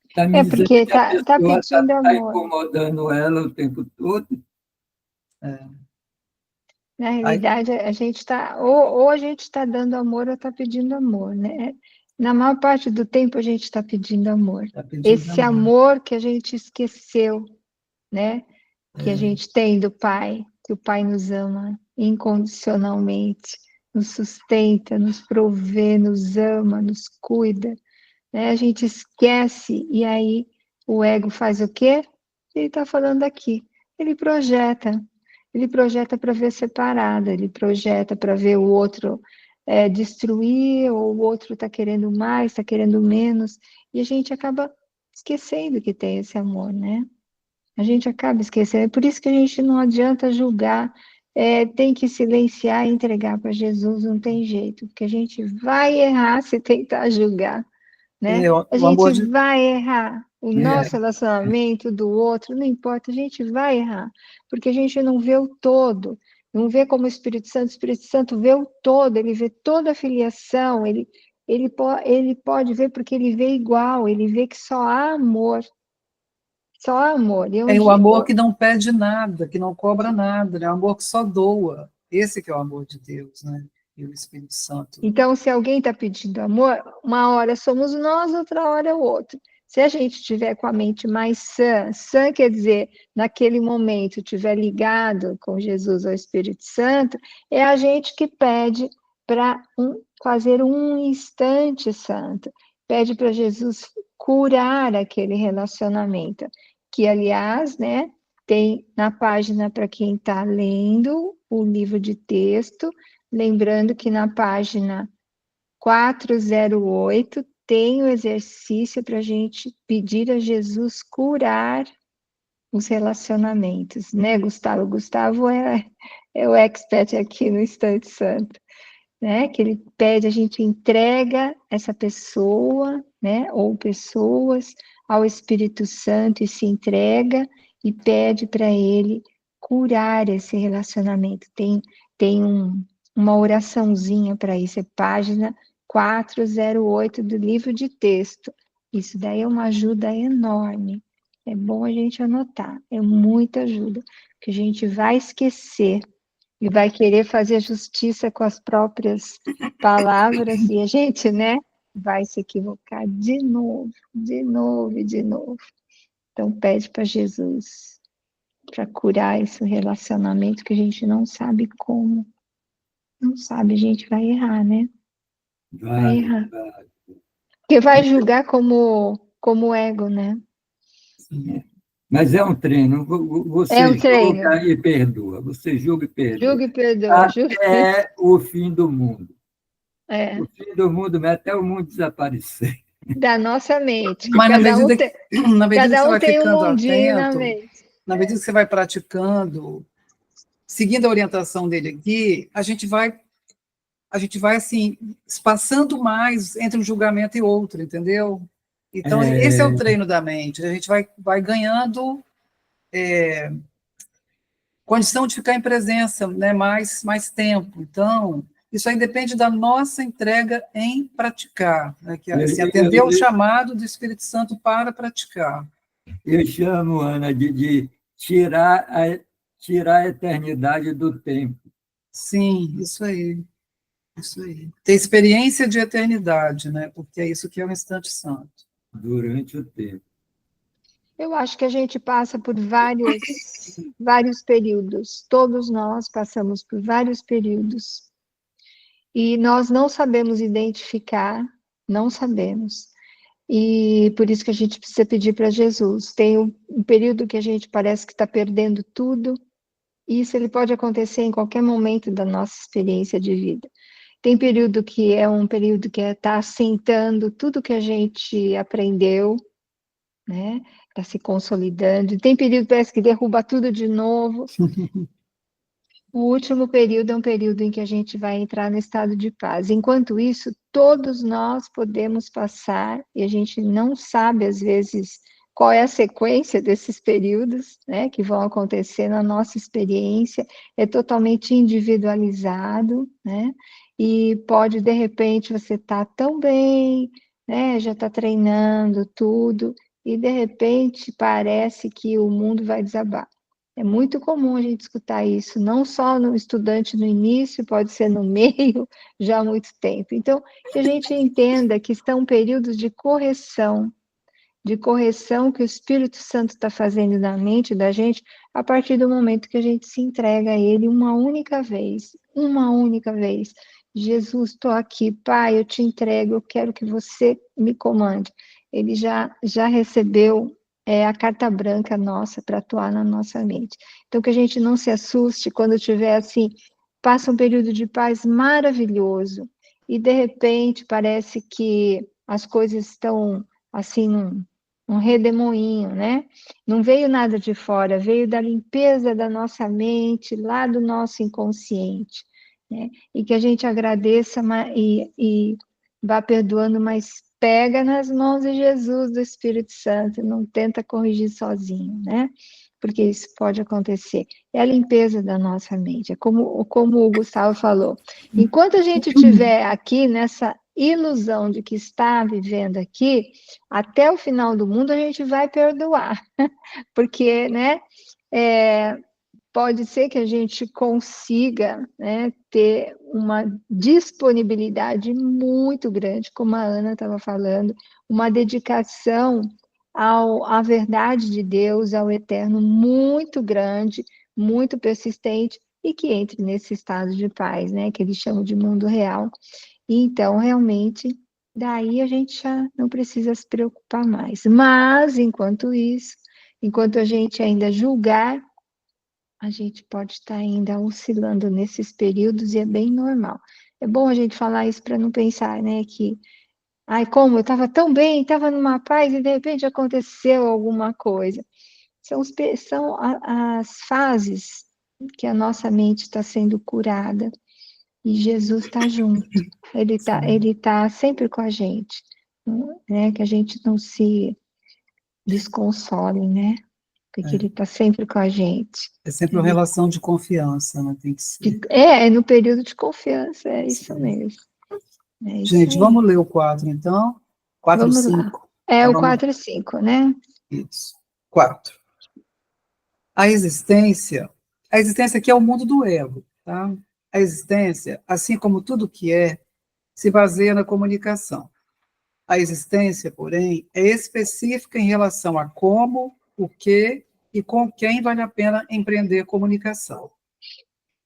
B: Está me
C: é
B: dizendo
C: porque
B: que a
C: tá
B: pessoa
C: pedindo
B: está
C: amor.
B: incomodando ela o tempo todo.
C: Na
A: Aí,
C: realidade, a gente está, ou a gente está dando amor ou está pedindo amor, né? Na maior parte do tempo a gente está pedindo amor.
A: tá pedindo
C: Esse
A: amor.
C: amor que a gente esqueceu, né? Que a
A: É,
C: gente tem do Pai, que o Pai nos ama incondicionalmente, nos sustenta, nos provê, nos ama, nos cuida, né? A gente esquece e aí o ego faz o quê? Ele está falando aqui. Ele projeta. Ele projeta para ver separado, ele projeta para ver o outro destruir, ou o outro está querendo mais, está querendo menos, e a gente acaba esquecendo que tem esse amor, né? A gente acaba esquecendo. É por isso que a gente não adianta julgar, tem que silenciar e entregar para Jesus, não tem jeito, porque a gente vai errar se tentar julgar, né? A
A: o amor
C: gente
A: de...
C: vai errar. O nosso
B: É,
C: relacionamento do outro, não importa, a gente vai errar, porque a gente não vê o todo, não vê como o Espírito Santo vê o todo, ele vê toda a filiação, ele pode ver porque ele vê igual, ele vê que só há amor, só há amor. E
A: É o amor que não pede nada, que não cobra nada, né? O amor que só doa. Esse que é o amor de Deus, né? E o Espírito Santo.
C: Então, se alguém está pedindo amor, uma hora somos nós, outra hora é o outro. Se a gente estiver com a mente mais sã, sã quer dizer, naquele momento, estiver ligado com Jesus ou Espírito Santo, é a gente que pede para fazer um instante santo. Pede para Jesus curar aquele relacionamento. Que, aliás, né, tem na página para quem está lendo o livro de texto. Lembrando que na página 408 tem o exercício para a gente pedir a Jesus curar os relacionamentos, né, Gustavo? Gustavo é o expert aqui no Instante Santo, né? Que ele pede, a gente entrega essa pessoa, né, ou pessoas ao Espírito Santo e se entrega e pede para ele curar esse relacionamento. Tem uma oraçãozinha para isso, é página 408 do livro de texto. Isso daí é uma ajuda enorme. É bom a gente anotar, é muita ajuda, que a gente vai esquecer e vai querer fazer justiça com as próprias palavras e a gente, né, vai se equivocar de novo, de novo e de novo. Então pede para Jesus para curar esse relacionamento que a gente não sabe como. Não sabe, a gente vai errar, né? Vai
B: vai,
C: errar.
B: vai.
C: Porque vai julgar como ego, né?
B: É. Mas é um treino.
C: É um
B: Você
C: treino.
B: julga e perdoa. Você julga e perdoa.
C: Julgue e perdoa, julgue.
B: Até o fim do mundo. O
C: É,
B: fim do mundo, até o mundo desaparecer.
C: da nossa mente, que
A: Mas na medida que você
C: cada um
A: vai
C: tem um
A: ficando
C: mundinho na
A: atento,
C: mente.
A: na medida que você vai praticando, seguindo a orientação dele aqui, a gente vai assim, espaçando mais entre um julgamento e outro, entendeu? Então, esse é o
B: É,
A: treino da mente. A gente vai ganhando condição de ficar em presença, né, mais tempo. Então, isso aí depende da nossa entrega em praticar, né, que
B: eu,
A: assim,
B: eu,
A: atender ao
B: eu,
A: chamado do Espírito Santo para praticar.
B: eu chamo, Ana, de tirar a eternidade do tempo
A: Sim, isso aí. Isso aí. Ter experiência de eternidade, né? Porque é isso que é o instante santo.
B: durante o tempo.
C: Eu acho que a gente passa por vários períodos. Todos nós passamos por vários períodos. E nós não sabemos identificar, não sabemos. E por isso que a gente precisa pedir para Jesus. Tem um período que a gente parece que está perdendo tudo. E isso ele pode acontecer em qualquer momento da nossa experiência de vida. Tem período que é um período que está assentando tudo que a gente aprendeu, né? Está se consolidando. E tem período que parece que derruba tudo de novo. O último período é um período em que a gente vai entrar no estado de paz. Enquanto isso, todos nós podemos passar, e a gente não sabe, às vezes, qual é a sequência desses períodos, né, que vão acontecer na nossa experiência, é totalmente individualizado, né, e pode, de repente, você estar tão bem, né, já está treinando tudo, e de repente parece que o mundo vai desabar. É muito comum a gente escutar isso, não só no estudante no início, pode ser no meio, já há muito tempo. Então, que a gente entenda que são períodos de correção que o Espírito Santo está fazendo na mente da gente a partir do momento que a gente se entrega a Ele uma única vez, uma única vez. Jesus, estou aqui, Pai, eu te entrego, eu quero que você me comande. Ele já recebeu a carta branca nossa para atuar na nossa mente. Então, que a gente não se assuste quando tiver assim, passa um período de paz maravilhoso e de repente parece que as coisas estão assim um redemoinho, né? Não veio nada de fora, veio da limpeza da nossa mente, lá do nosso inconsciente, né? E que a gente agradeça e vá perdoando, mas pega nas mãos de Jesus, do Espírito Santo, não tenta corrigir sozinho, né? Porque isso pode acontecer. É a limpeza da nossa mente, é como o Gustavo falou. Enquanto a gente estiver aqui nessa ilusão de que está vivendo aqui, até o final do mundo a gente vai perdoar, porque, né, pode ser que a gente consiga, né, ter uma disponibilidade muito grande, como a Ana estava falando, uma dedicação à verdade de Deus, ao eterno, muito grande, muito persistente, e que entre nesse estado de paz, né, que eles chamam de mundo real. E então, realmente, daí a gente já não precisa se preocupar mais. Mas, enquanto isso, enquanto a gente ainda julgar, a gente pode estar ainda oscilando nesses períodos e é bem normal. É bom a gente falar isso para não pensar, né, que, ai, como eu estava tão bem, estava numa paz e de repente aconteceu alguma coisa. São as fases que a nossa mente está sendo curada e Jesus está junto. Ele tá sempre com a gente, né? Que a gente não se desconsole, né? Porque ele está sempre com a gente.
A: É sempre uma relação de confiança, né? Tem que ser.
C: É no período de confiança, é isso
A: Sim.
C: mesmo. É isso
A: Gente,
C: aí.
A: vamos ler o 4, então. 4 e
C: Vamos lá.
A: 5.
C: É
A: Tá,
C: o
A: vamos lá.
C: 4 e 5, né?
A: Isso. 4. A existência aqui é o mundo do ego, tá? A existência, assim como tudo que é, se baseia na comunicação. A existência, porém, é específica em relação a como, o que e com quem vale a pena empreender comunicação.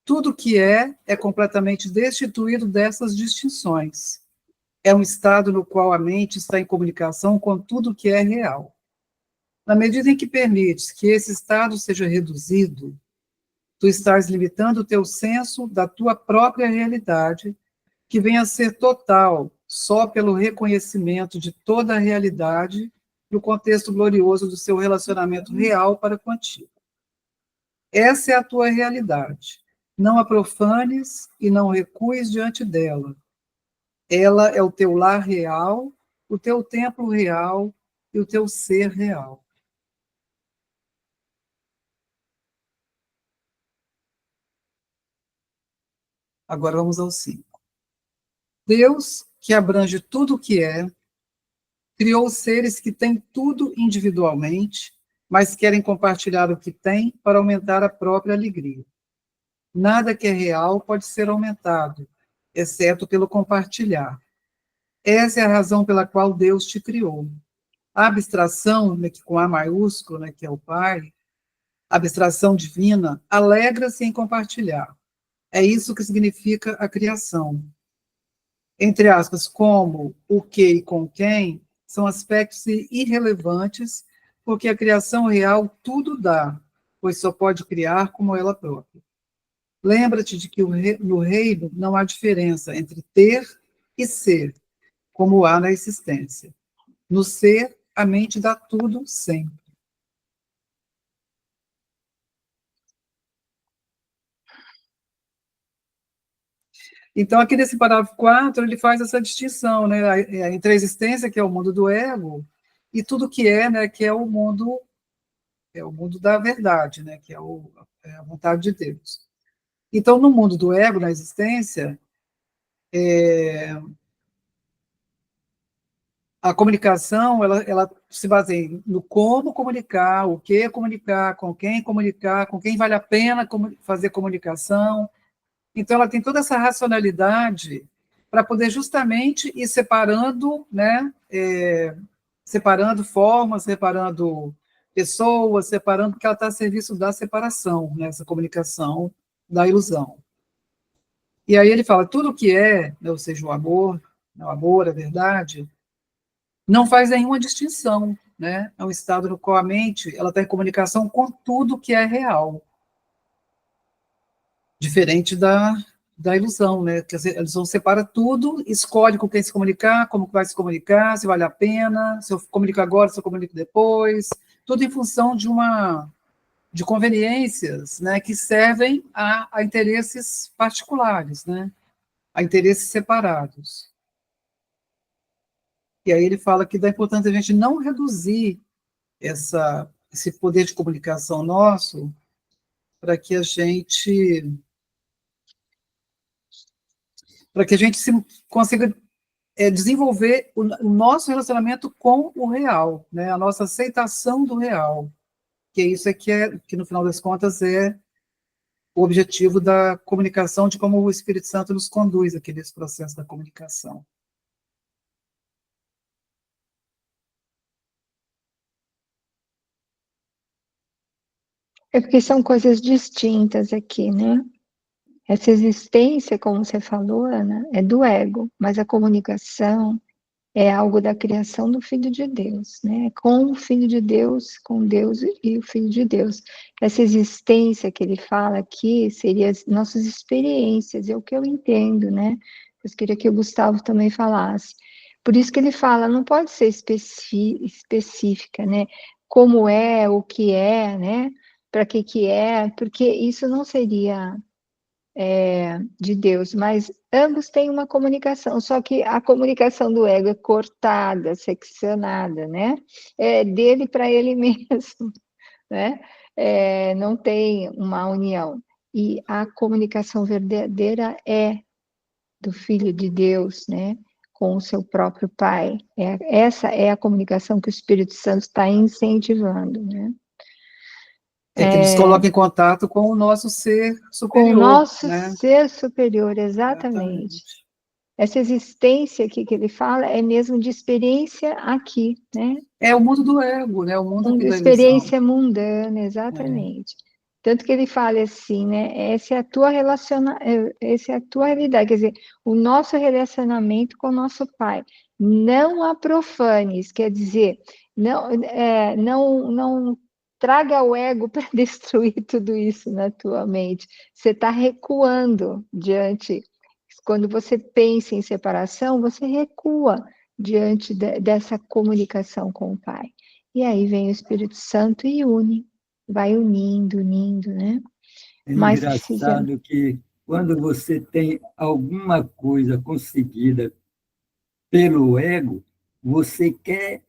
A: Tudo que é completamente destituído dessas distinções. É um estado no qual a mente está em comunicação com tudo que é real. Na medida em que permites que esse estado seja reduzido, tu estás limitando o teu senso da tua própria realidade, que vem a ser total só pelo reconhecimento de toda a realidade no contexto glorioso do seu relacionamento real para contigo. Essa é a tua realidade. Não a profanes e não recues diante dela. Ela é o teu lar real, o teu templo real e o teu ser real. Agora vamos ao 5. Deus, que abrange tudo o que é, criou seres que têm tudo individualmente, mas querem compartilhar o que têm para aumentar a própria alegria. Nada que é real pode ser aumentado, exceto pelo compartilhar. Essa é a razão pela qual Deus te criou. A abstração, né, com A maiúsculo, né, que é o Pai, a abstração divina, alegra-se em compartilhar. É isso que significa a criação. Entre aspas, como, o que e com quem, são aspectos irrelevantes, porque a criação real tudo dá, pois só pode criar como ela própria. Lembra-te de que no reino não há diferença entre ter e ser, como há na existência. No ser, a mente dá tudo sempre. Então, aqui nesse parágrafo 4, ele faz essa distinção, né, entre a existência, que é o mundo do ego, e tudo que é, né, que é o mundo da verdade, né, que é a vontade de Deus. Então, no mundo do ego, na existência, a comunicação, ela se baseia no como comunicar, o que comunicar, com quem vale a pena fazer comunicação. Então, ela tem toda essa racionalidade para poder justamente ir separando, né, separando formas, separando pessoas, separando, porque ela está a serviço da separação, né, essa comunicação da ilusão. E aí ele fala, tudo que é, né, ou seja, o amor, a verdade, não faz nenhuma distinção, né? É um estado no qual a mente ela está em comunicação com tudo que é real, diferente da ilusão, né? Quer dizer, a ilusão separa tudo, escolhe com quem se comunicar, como vai se comunicar, se vale a pena, se eu comunico agora, se eu comunico depois, tudo em função de conveniências, né? Que servem a interesses particulares, né? A interesses separados. E aí ele fala que da importância a gente não reduzir esse poder de comunicação nosso para que a gente consiga desenvolver o nosso relacionamento com o real, né? A nossa aceitação do real, que é isso que no final das contas é o objetivo da comunicação, de como o Espírito Santo nos conduz aqui nesse processo da comunicação.
C: É porque são coisas distintas aqui, né? Essa existência, como você falou, Ana, é do ego, mas a comunicação é algo da criação do Filho de Deus, né? Com o Filho de Deus, com Deus e o Filho de Deus. Essa existência que ele fala aqui seria as nossas experiências, é o que eu entendo, né? Eu queria que o Gustavo também falasse. Por isso que ele fala, não pode ser específica, né? Como é, o que é, né? Para que é, porque isso não seria de Deus, mas ambos têm uma comunicação, só que a comunicação do ego é cortada, seccionada, né? É dele para ele mesmo, né? Não tem uma união. E a comunicação verdadeira é do Filho de Deus, né? Com o seu próprio Pai. Essa é a comunicação que o Espírito Santo está incentivando, né?
A: Que nos coloca em contato com o nosso ser
C: Com o
A: superior,
C: nosso
A: né?
C: ser superior, exatamente.
A: Exatamente.
C: Essa existência aqui que ele fala é mesmo de experiência aqui, né?
A: É o mundo do ego, né? O mundo aqui
C: Uma
A: da ilusão.
C: experiência mundana, exatamente. Tanto que ele fala assim, né? Essa é a tua realidade, quer dizer, o nosso relacionamento com o nosso Pai. Não a profanes, quer dizer, não traga o ego para destruir tudo isso na tua mente. Você está recuando diante. Quando você pensa em separação, você recua diante dessa comunicação com o Pai. E aí vem o Espírito Santo e une, vai unindo, né?
B: É
C: Mas precisa.
B: engraçado que quando você tem alguma coisa conseguida pelo ego, você quer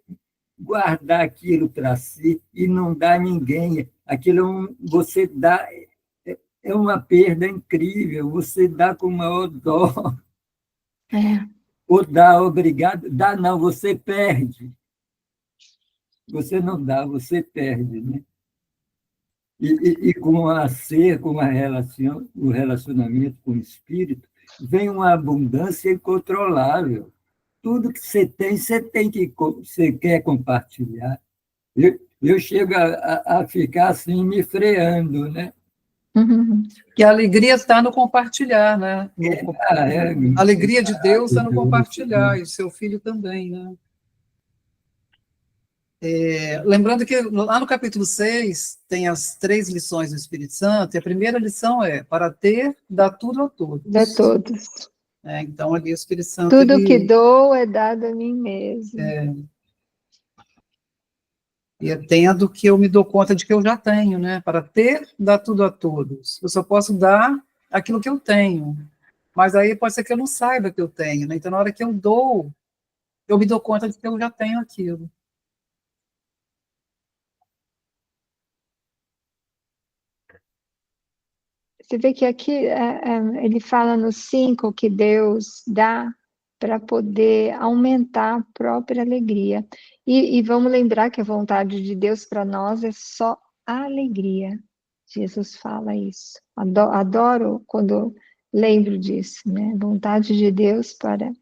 B: guardar aquilo para si e não dá a ninguém. Aquilo você dá, é uma perda incrível, você dá com o maior dó,
C: É,
B: ou dá obrigado, dá não, você perde. Você não dá, você perde, né? E com a ser, com a relação, o relacionamento com o espírito, vem uma abundância incontrolável. Tudo que você tem que, você quer compartilhar. Eu chego a ficar assim, me freando, né?
A: Que a alegria está no compartilhar, né? A alegria de Deus está no compartilhar, e o seu filho também, né? Lembrando que lá no capítulo 6 tem as 3 lições do Espírito Santo, e a primeira lição é para ter, dá tudo a
C: dá
A: todos.
C: todos.
A: Então, ali o Espírito Santo,
C: Tudo que dou é dado a mim mesmo.
A: e tendo que eu me dou conta de que eu já tenho, né? Para ter, dá tudo a todos. Eu só posso dar aquilo que eu tenho, mas aí pode ser que eu não saiba que eu tenho, né? Então, na hora que eu dou, eu me dou conta de que eu já tenho aquilo.
C: Você vê que aqui ele fala no 5 que Deus dá para poder aumentar a própria alegria. E vamos lembrar que a vontade de Deus para nós é só alegria. Jesus fala isso. Adoro quando lembro disso, né? Vontade de Deus para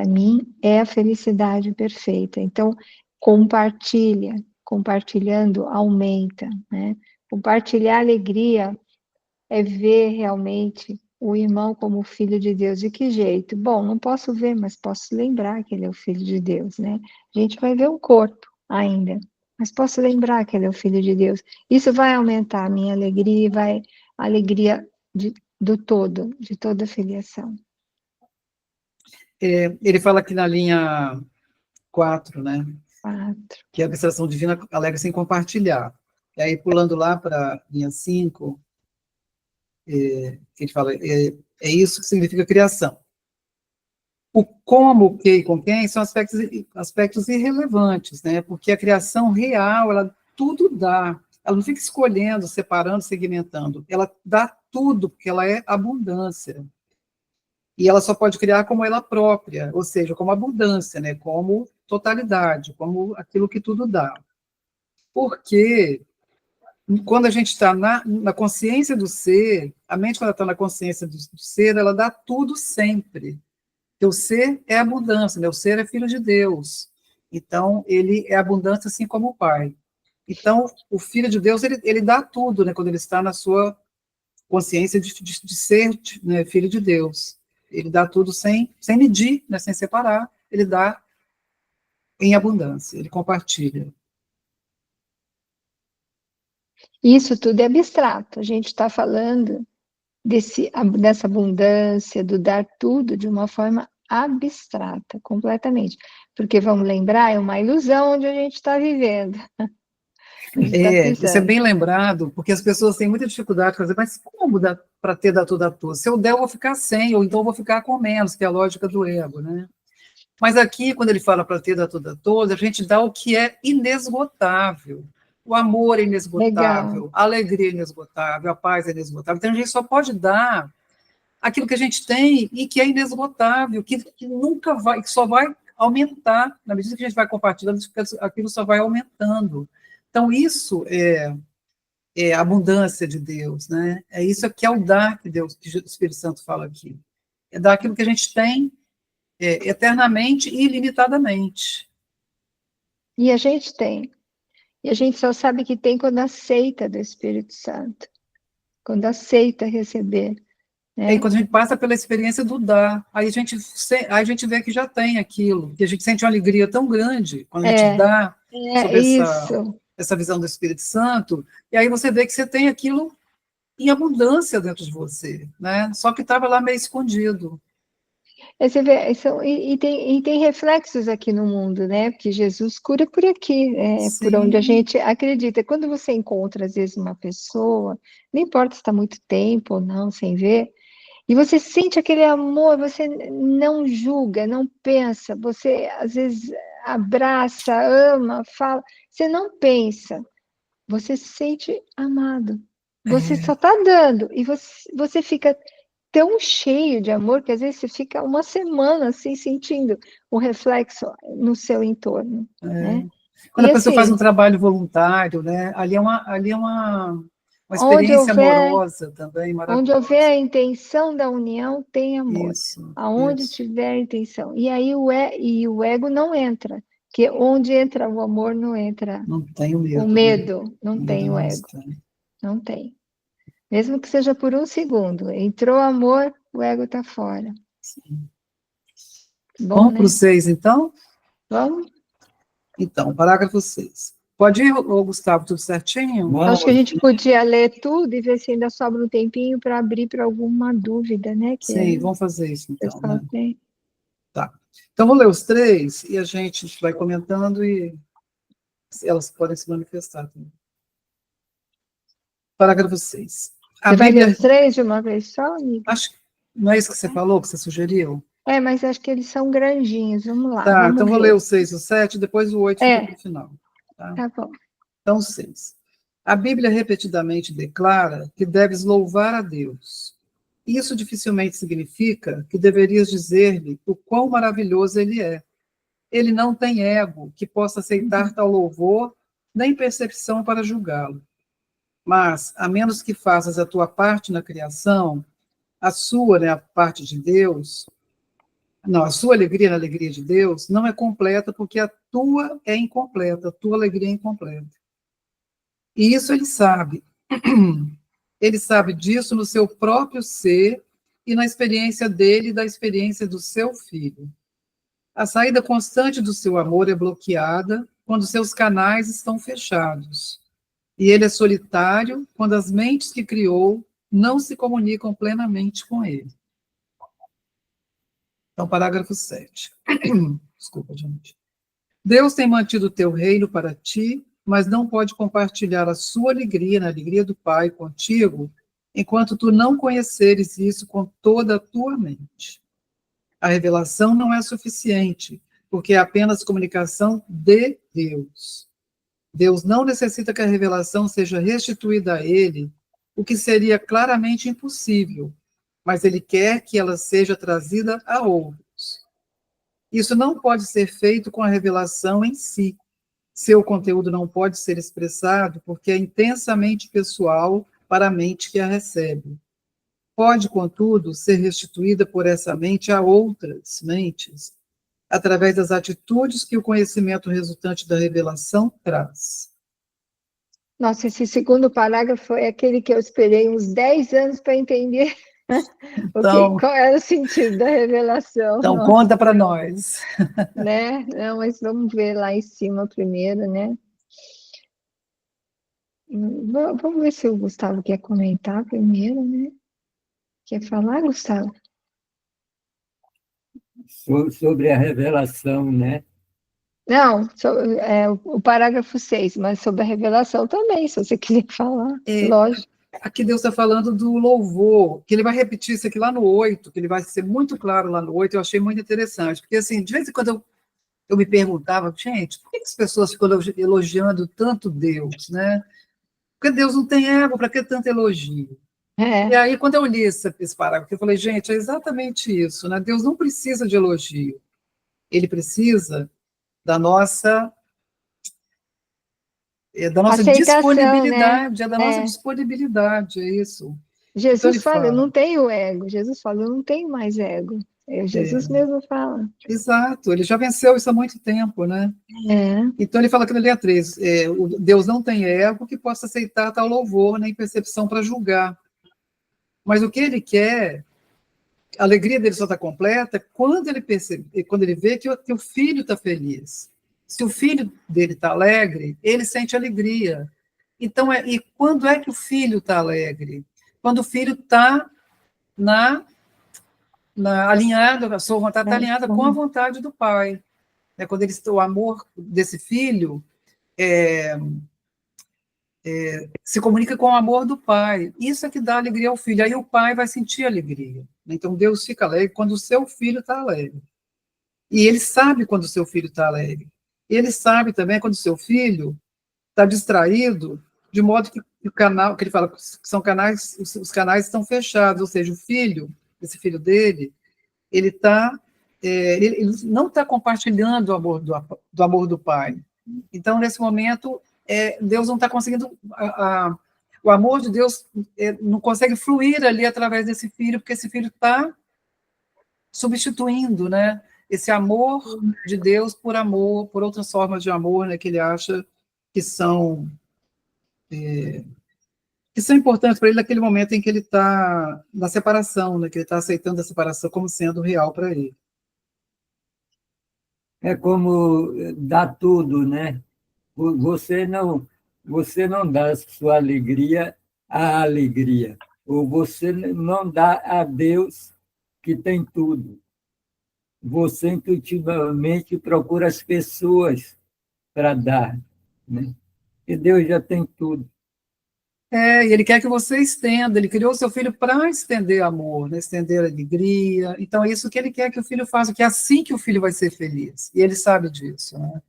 C: mim é a felicidade perfeita. Então, compartilhando aumenta, né? Compartilhar alegria é ver realmente o irmão como filho de Deus. De que jeito? Bom, não posso ver, mas posso lembrar que ele é o filho de Deus, né? A gente vai ver o corpo ainda, mas posso lembrar que ele é o filho de Deus. Isso vai aumentar a minha alegria e a alegria do todo, de toda a filiação.
A: Ele fala aqui na linha 4, né?
C: 4.
A: Que a abstração divina alegra-se em compartilhar. E aí, pulando lá para a linha 5, ele fala, é isso que significa criação. O como, o que e com quem são aspectos irrelevantes, né? Porque a criação real, ela tudo dá. Ela não fica escolhendo, separando, segmentando. Ela dá tudo, porque ela é abundância. E ela só pode criar como ela própria, ou seja, como abundância, né? Como totalidade, como aquilo que tudo dá. Porque quando a gente está na consciência do ser, a mente, quando ela está na consciência do ser, ela dá tudo sempre. Porque o ser é abundância, né? O ser é filho de Deus. Então, ele é abundância assim como o Pai. Então, o Filho de Deus, ele dá tudo, né? Quando ele está na sua consciência de ser, né, filho de Deus. Ele dá tudo sem medir, né? Sem separar. Ele dá em abundância, ele compartilha.
C: Isso tudo é abstrato. A gente está falando dessa abundância, do dar tudo de uma forma abstrata, completamente. Porque, vamos lembrar, é uma ilusão onde a gente está vivendo.
A: Isso é bem lembrado, porque as pessoas têm muita dificuldade de fazer, mas como dá para dar tudo a todos? Se eu der, eu vou ficar sem, ou então eu vou ficar com menos, que é a lógica do ego, né? Mas aqui, quando ele fala para ter, dar tudo a todos, a gente dá o que é inesgotável. O amor é inesgotável,
C: Legal.
A: a alegria é inesgotável, a paz é inesgotável. Então, a gente só pode dar aquilo que a gente tem e que é inesgotável, que nunca vai, que só vai aumentar. Na medida que a gente vai compartilhando, aquilo só vai aumentando. Então, isso é a abundância de Deus, né? É isso que é o dar que Deus, que o Espírito Santo fala aqui. É dar aquilo que a gente tem eternamente e ilimitadamente.
C: E a gente tem. E a gente só sabe que tem quando aceita do Espírito Santo. Quando aceita receber. Né?
A: E quando a gente passa pela experiência do dar, aí a gente vê que já tem aquilo, que a gente sente uma alegria tão grande quando a gente dá sobre essa visão do Espírito Santo, e aí você vê que você tem aquilo em abundância dentro de você, né? Só que estava lá meio escondido.
C: Você vê, tem reflexos aqui no mundo, né? Porque Jesus cura por aqui, por onde a gente acredita. Quando você encontra, às vezes, uma pessoa, não importa se está muito tempo ou não, sem ver, e você sente aquele amor, você não julga, não pensa, você, às vezes, abraça, ama, fala, você não pensa, você se sente amado. Você só está dando, e você fica tão cheio de amor que às vezes você fica uma semana assim sentindo o reflexo no seu entorno, né?
A: Quando a pessoa
C: assim,
A: faz um trabalho voluntário, né? Ali é uma experiência amorosa também, maravilhosa.
C: Onde houver a intenção da união, tem amor.
A: Isso,
C: aonde tiver a intenção. E aí o ego não entra, porque onde entra o amor não entra
A: não tem o medo.
C: O medo, não tem o ego. Não tem. Mesmo que seja por um segundo. Entrou amor, o ego está fora.
A: Sim.
C: Bom,
A: vamos
C: né?
A: para o 6, então?
C: Vamos?
A: Então, parágrafo 6. Pode ir, Gustavo, tudo certinho?
B: Vamos.
C: Acho que a gente podia ler tudo e ver se ainda sobra um tempinho para abrir para alguma dúvida, né?
A: Sim, vamos fazer isso, então. Né?
C: Tem.
A: Tá. Então, vou ler os 3 e a gente vai comentando e elas podem se manifestar também. Parágrafo 6.
C: Você vai ler os 3 de uma vez só, amiga?
A: Acho que não é isso que você falou, que você sugeriu?
C: Mas acho que eles são grandinhos. Vamos lá.
A: Tá, então vou ler o 6 e o 7, depois o 8 fica para o final.
C: Tá bom.
A: Então, 6. A Bíblia repetidamente declara que deves louvar a Deus, Isso dificilmente significa que deverias dizer-lhe o quão maravilhoso ele é. Ele não tem ego que possa aceitar tal louvor, nem percepção para julgá-lo. Mas, a menos que faças a tua parte na criação, a sua, né, a parte de Deus, não, a sua alegria na alegria de Deus não é completa porque a tua é incompleta, a tua alegria é incompleta. E isso ele sabe. Ele sabe disso no seu próprio ser e na experiência dele e da experiência do seu filho. A saída constante do seu amor é bloqueada quando seus canais estão fechados. E ele é solitário quando as mentes que criou não se comunicam plenamente com ele. Então, parágrafo 7. Desculpa, gente. Deus tem mantido o teu reino para ti, mas não pode compartilhar a sua alegria na alegria do Pai contigo, enquanto tu não conheceres isso com toda a tua mente. A revelação não é suficiente, porque é apenas comunicação de Deus. Deus não necessita que a revelação seja restituída a ele, o que seria claramente impossível, mas ele quer que ela seja trazida a outros. Isso não pode ser feito com a revelação em si. Seu conteúdo não pode ser expressado porque é intensamente pessoal para a mente que a recebe. Pode, contudo, ser restituída por essa mente a outras mentes, através das atitudes que o conhecimento resultante da revelação traz.
C: Nossa, esse segundo parágrafo foi aquele que eu esperei uns 10 anos para entender
A: Então,
C: qual era o sentido da revelação.
A: Então,
C: Nossa,
A: conta para nós.
C: né? Não, mas vamos ver lá em cima primeiro, né? Vamos ver se o Gustavo quer comentar primeiro, né? Quer falar, Gustavo?
B: Sobre a revelação, né?
C: Não, o parágrafo 6, mas sobre a revelação também, se você quiser falar, lógico.
A: Aqui Deus está falando do louvor, que ele vai repetir isso aqui lá no 8, que ele vai ser muito claro lá no 8, eu achei muito interessante, porque assim, de vez em quando eu me perguntava, gente, por que as pessoas ficam elogiando tanto Deus, né? Porque Deus não tem ego, para que tanto elogio? E aí, quando eu li esse parágrafo, eu falei, gente, é exatamente isso, né? Deus não precisa de elogio, ele precisa da nossa disponibilidade,
C: né?
A: da nossa disponibilidade, é isso.
C: Jesus então, fala, eu não tenho ego. Jesus fala, eu não tenho mais ego. Jesus mesmo fala.
A: Exato, ele já venceu isso há muito tempo, né? Então ele fala aqui na linha 3, Deus não tem ego que possa aceitar tal louvor, nem percepção para julgar. Mas o que ele quer, a alegria dele só está completa quando ele percebe, quando ele vê que o filho está feliz. Se o filho dele está alegre, ele sente alegria. Então, e quando é que o filho está alegre? Quando o filho está alinhado, a sua vontade está alinhada com a vontade do pai. Quando o amor desse filho se comunica com o amor do pai. Isso é que dá alegria ao filho. Aí o pai vai sentir alegria. Então, Deus fica alegre quando o seu filho está alegre. E ele sabe quando o seu filho está alegre. Ele sabe também quando o seu filho está distraído, de modo que o canal, que ele fala, são canais, os canais estão fechados, ou seja, o filho, esse filho dele, ele não está compartilhando o amor do amor do pai. Então, nesse momento, Deus não está conseguindo, o amor de Deus não consegue fluir ali através desse filho, porque esse filho está substituindo, né, esse amor de Deus por outras formas de amor, né, que ele acha que são importantes para ele naquele momento em que ele está na separação, né, que ele está aceitando a separação como sendo real para ele.
B: É como dá tudo, né? Você não dá sua alegria à alegria, ou você não dá a Deus que tem tudo. Você intuitivamente procura as pessoas para dar, né? E Deus já tem tudo.
A: E ele quer que você estenda, ele criou o seu filho para estender amor, né? Estender alegria. Então, é isso que ele quer que o filho faça, que é assim que o filho vai ser feliz. E ele sabe disso, né?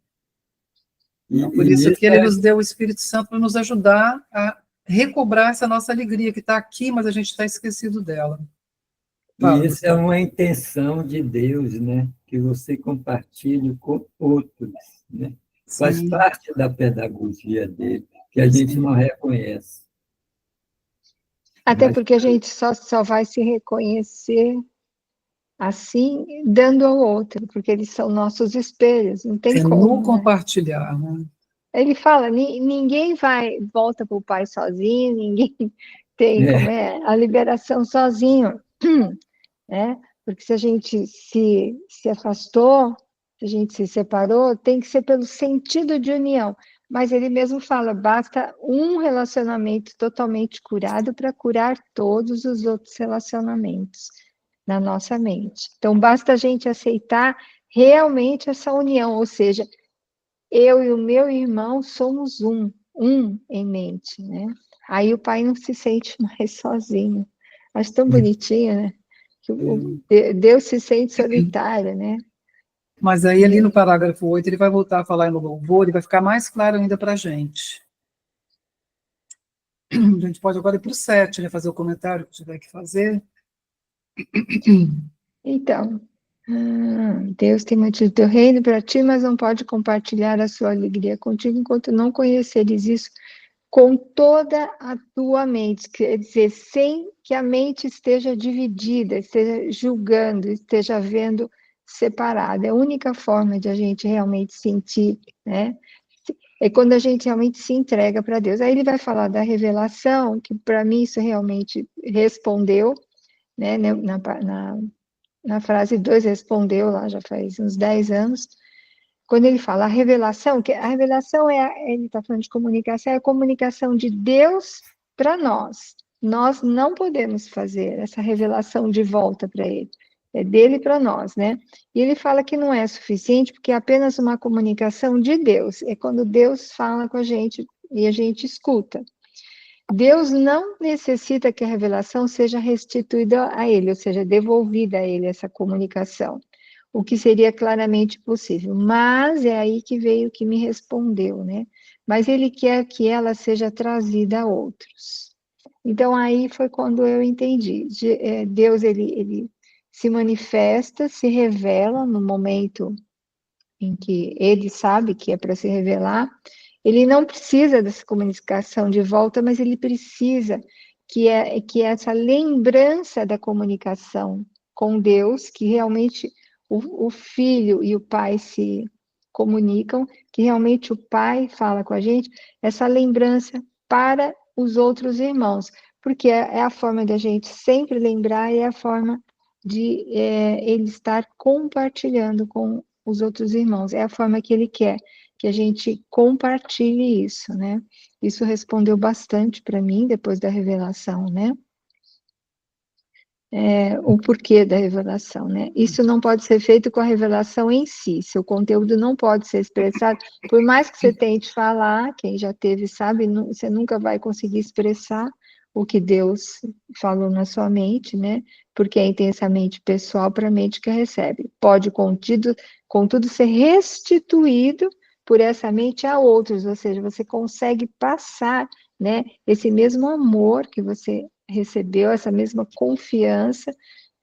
A: Então, por isso que ele nos deu o Espírito Santo para nos ajudar a recobrar essa nossa alegria, que está aqui, mas a gente está esquecido dela. Fala,
B: E isso é
A: Gustavo.
B: uma intenção de Deus, né? Que você compartilhe com outros, né? Faz
A: Sim,
B: parte da pedagogia dele, que a gente
A: sim.
B: não reconhece.
C: Até
B: Mas
C: porque a gente só vai se reconhecer assim, dando ao outro, porque eles são nossos espelhos, não tem
A: É no
C: como, né?
A: compartilhar, né?
C: Ele fala, ninguém volta para o pai sozinho, ninguém tem como
B: é,
C: é a liberação sozinho, né? Porque se a gente se afastou, se a gente se separou, tem que ser pelo sentido de união. Mas ele mesmo fala, basta um relacionamento totalmente curado para curar todos os outros relacionamentos na nossa mente. Então, basta a gente aceitar realmente essa união, ou seja, eu e o meu irmão somos um em mente, né? Aí o pai não se sente mais sozinho. Acho tão bonitinho, né? Que Deus se sente solitário, né?
A: Mas aí, ali no
C: E,
A: parágrafo 8 ele vai voltar a falar no louvor e vai ficar mais claro ainda para a gente. A gente pode agora ir para o 7, né? Fazer o comentário que tiver que fazer.
C: então, Deus tem mantido teu reino para ti, mas não pode compartilhar a sua alegria contigo enquanto não conheceres isso com toda a tua mente, quer dizer, sem que a mente esteja dividida, esteja julgando, esteja vendo separada. É a única forma de a gente realmente sentir, né? É quando a gente realmente se entrega para Deus. Aí ele vai falar da revelação, que para mim isso realmente respondeu, né? Na frase 2 respondeu lá, já faz uns 10 anos, quando ele fala a revelação, que a revelação ele está falando de comunicação, é a comunicação de Deus para nós. Nós não podemos fazer essa revelação de volta para ele. É dele para nós, né? E ele fala que não é suficiente porque é apenas uma comunicação de Deus. É quando Deus fala com a gente e a gente escuta. Deus não necessita que a revelação seja restituída a ele, ou seja, devolvida a ele essa comunicação, o que seria claramente possível. Mas é aí que veio que me respondeu, né? Mas ele quer que ela seja trazida a outros. Então aí foi quando eu entendi. Deus ele se manifesta, se revela no momento em que ele sabe que é para se revelar. Ele não precisa dessa comunicação de volta, mas ele precisa que essa lembrança da comunicação com Deus, que realmente o filho e o pai se comunicam, que realmente o pai fala com a gente, essa lembrança para os outros irmãos, porque é a forma de a gente sempre lembrar e é a forma de ele estar compartilhando com os outros irmãos. É a forma que ele quer que a gente compartilhe isso, né? Isso respondeu bastante para mim depois da revelação, né? O porquê da revelação, né? Isso não pode ser feito com a revelação em si, seu conteúdo não pode ser expressado, por mais que você tente falar, quem já teve sabe, você nunca vai conseguir expressar o que Deus falou na sua mente, né? Porque é intensamente pessoal para a mente que recebe. Pode, contudo, ser restituído por essa mente a outros, ou seja, você consegue passar, né, esse mesmo amor que você recebeu, essa mesma confiança,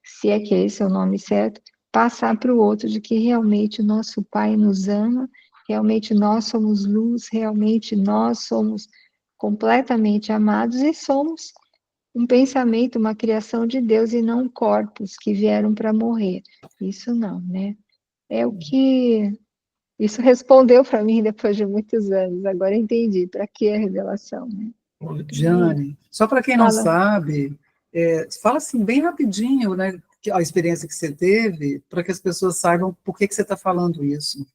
C: se é que esse é o nome certo, passar para o outro de que realmente o nosso Pai nos ama, realmente nós somos luz, realmente nós somos completamente amados e somos um pensamento, uma criação de Deus e não corpos que vieram para morrer. Isso não, né? É o que isso respondeu para mim depois de muitos anos. Agora eu entendi para que a revelação, né?
A: Jane, só para quem não
C: Fala.
A: sabe, fala assim bem rapidinho, né, a experiência que você teve, para que as pessoas saibam por que você está falando isso.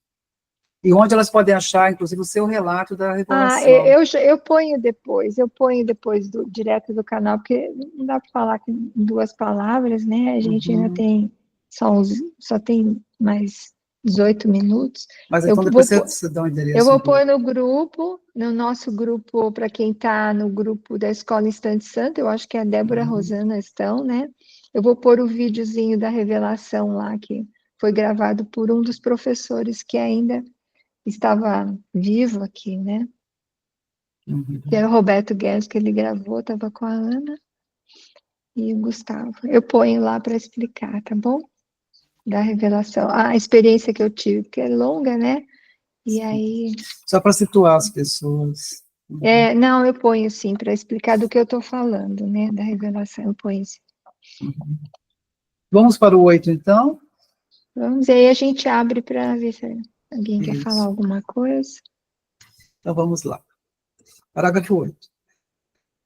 A: E onde elas podem achar, inclusive, o seu relato da revelação.
C: Eu ponho depois direto do canal, porque não dá para falar com 2 palavras, né? A gente ainda
A: Uhum.
C: tem só tem mais 18 minutos.
A: Mas
C: Eu
A: então depois
C: vou,
A: você dá o
C: eu
A: endereço
C: vou
A: do.
C: pôr no grupo, no nosso grupo, para quem está no grupo da Escola Instante Santo, eu acho que a Débora e a
A: Uhum.
C: Rosana estão, né? Eu vou pôr o videozinho da revelação lá, que foi gravado por um dos professores que ainda estava vivo aqui, né? Que
A: Uhum.
C: era o Roberto Guedes, que ele gravou, estava com a Ana. e o Gustavo. Eu ponho lá para explicar, tá bom? Da revelação. A experiência que eu tive, porque é longa, né? E aí...
A: Só para situar as pessoas.
C: Não, eu ponho sim, para explicar do que eu estou falando, né? Da revelação, eu ponho sim.
A: Vamos para o 8, então?
C: Vamos, e aí a gente abre para ver se alguém quer
A: Isso.
C: falar alguma coisa.
A: Então vamos lá. Parágrafo 8.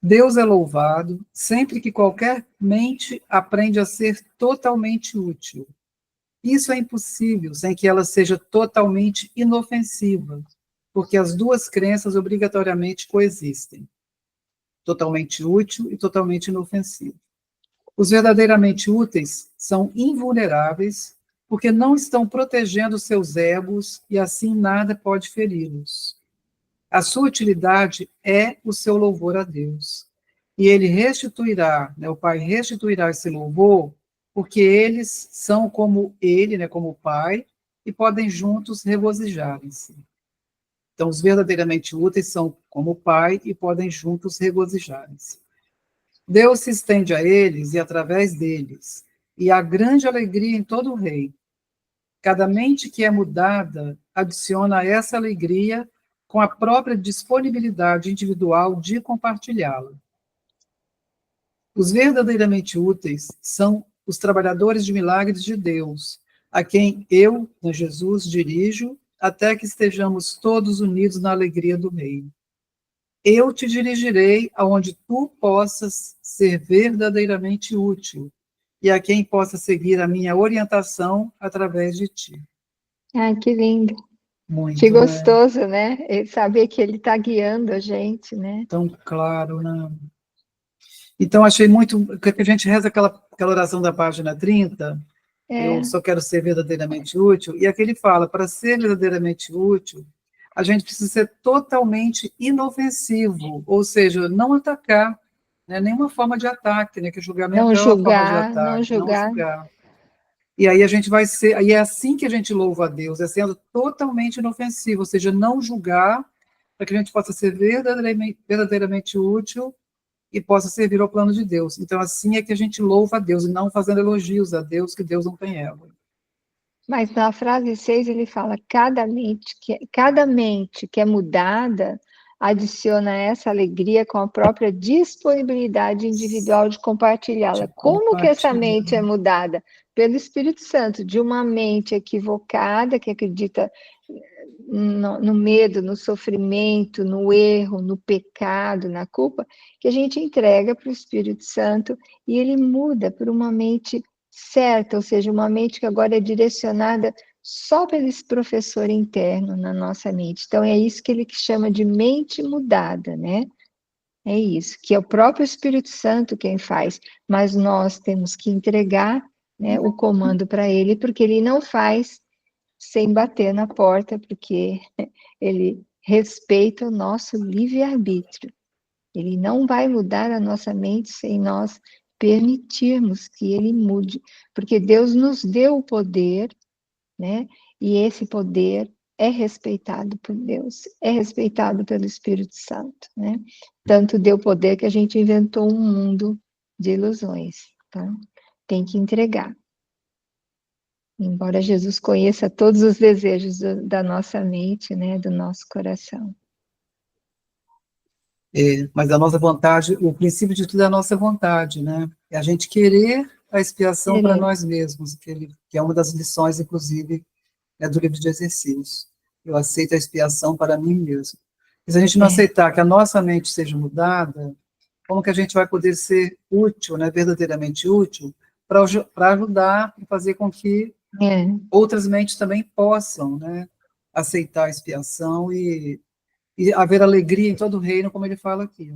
A: Deus é louvado sempre que qualquer mente aprende a ser totalmente útil. Isso é impossível sem que ela seja totalmente inofensiva, porque as duas crenças obrigatoriamente coexistem. Totalmente útil e totalmente inofensivo. Os verdadeiramente úteis são invulneráveis, porque não estão protegendo seus egos e assim nada pode feri-los. A sua utilidade é o seu louvor a Deus. E ele restituirá, o Pai restituirá esse louvor, porque eles são como ele, como o Pai, e podem juntos regozijarem-se. Então, os verdadeiramente úteis são como o Pai e podem juntos regozijarem-se. Deus se estende a eles e através deles, e há grande alegria em todo o reino. Cada mente que é mudada adiciona a essa alegria com a própria disponibilidade individual de compartilhá-la. Os verdadeiramente úteis são os trabalhadores de milagres de Deus, a quem eu, Jesus, dirijo, até que estejamos todos unidos na alegria do reino. Eu te dirigirei aonde tu possas ser verdadeiramente útil, e a quem possa seguir a minha orientação através de ti.
C: Ah, que lindo.
A: Muito,
C: Que gostoso, né? Saber que ele está guiando a gente, né?
A: Tão claro, né? Então, achei muito, que a gente reza aquela oração da página 30, eu só quero ser verdadeiramente útil, e aqui ele fala, para ser verdadeiramente útil, a gente precisa ser totalmente inofensivo, ou seja, não atacar, nenhuma forma de ataque, que o julgamento
C: Não
A: é uma forma de
C: julgar,
A: ataque,
C: não julgar.
A: E aí a gente vai ser, e é assim que a gente louva a Deus, é sendo totalmente inofensivo, ou seja, não julgar, para que a gente possa ser verdadeiramente útil e possa servir ao plano de Deus. Então, assim é que a gente louva a Deus, e não fazendo elogios a Deus, que Deus não tem ego.
C: Mas na frase 6 ele fala, cada mente que é mudada adiciona essa alegria com a própria disponibilidade individual de compartilhá-la. Como que essa mente é mudada? Pelo Espírito Santo, de uma mente equivocada, que acredita no medo, no sofrimento, no erro, no pecado, na culpa, que a gente entrega para o Espírito Santo e ele muda por uma mente certa, ou seja, uma mente que agora é direcionada só pelo esse professor interno na nossa mente. Então, é isso que ele chama de mente mudada, né? É isso, que é o próprio Espírito Santo quem faz, mas nós temos que entregar, né, o comando para ele, porque ele não faz sem bater na porta, porque ele respeita o nosso livre-arbítrio. Ele não vai mudar a nossa mente sem nós permitirmos que ele mude, porque Deus nos deu o poder, né? E esse poder é respeitado por Deus, é respeitado pelo Espírito Santo, né? Tanto deu poder que a gente inventou um mundo de ilusões, tá? Tem que entregar. Embora Jesus conheça todos os desejos da nossa mente, né, do nosso coração.
A: Mas a nossa vontade, o princípio de tudo é a nossa vontade, né? É a gente querer a expiação para nós mesmos, que é uma das lições, inclusive, do livro de exercícios. Eu aceito a expiação para mim mesmo. E se a gente não aceitar que a nossa mente seja mudada, como que a gente vai poder ser útil, né, verdadeiramente útil, para ajudar e fazer com que outras mentes também possam, né, aceitar a expiação e haver alegria em todo o reino, como ele fala aqui.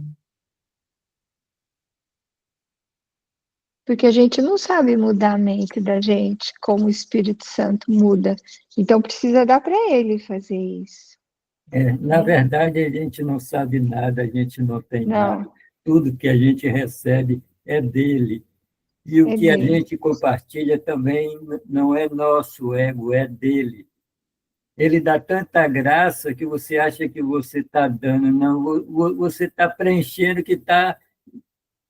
C: Porque a gente não sabe mudar a mente da gente, como o Espírito Santo muda. Então, precisa dar para ele fazer isso.
B: Na verdade, a gente não sabe nada, a gente não tem nada. Tudo que a gente recebe é dele. E o que a gente compartilha também não é nosso ego, é dele. Ele dá tanta graça que você acha que você está dando, não, você está preenchendo, que está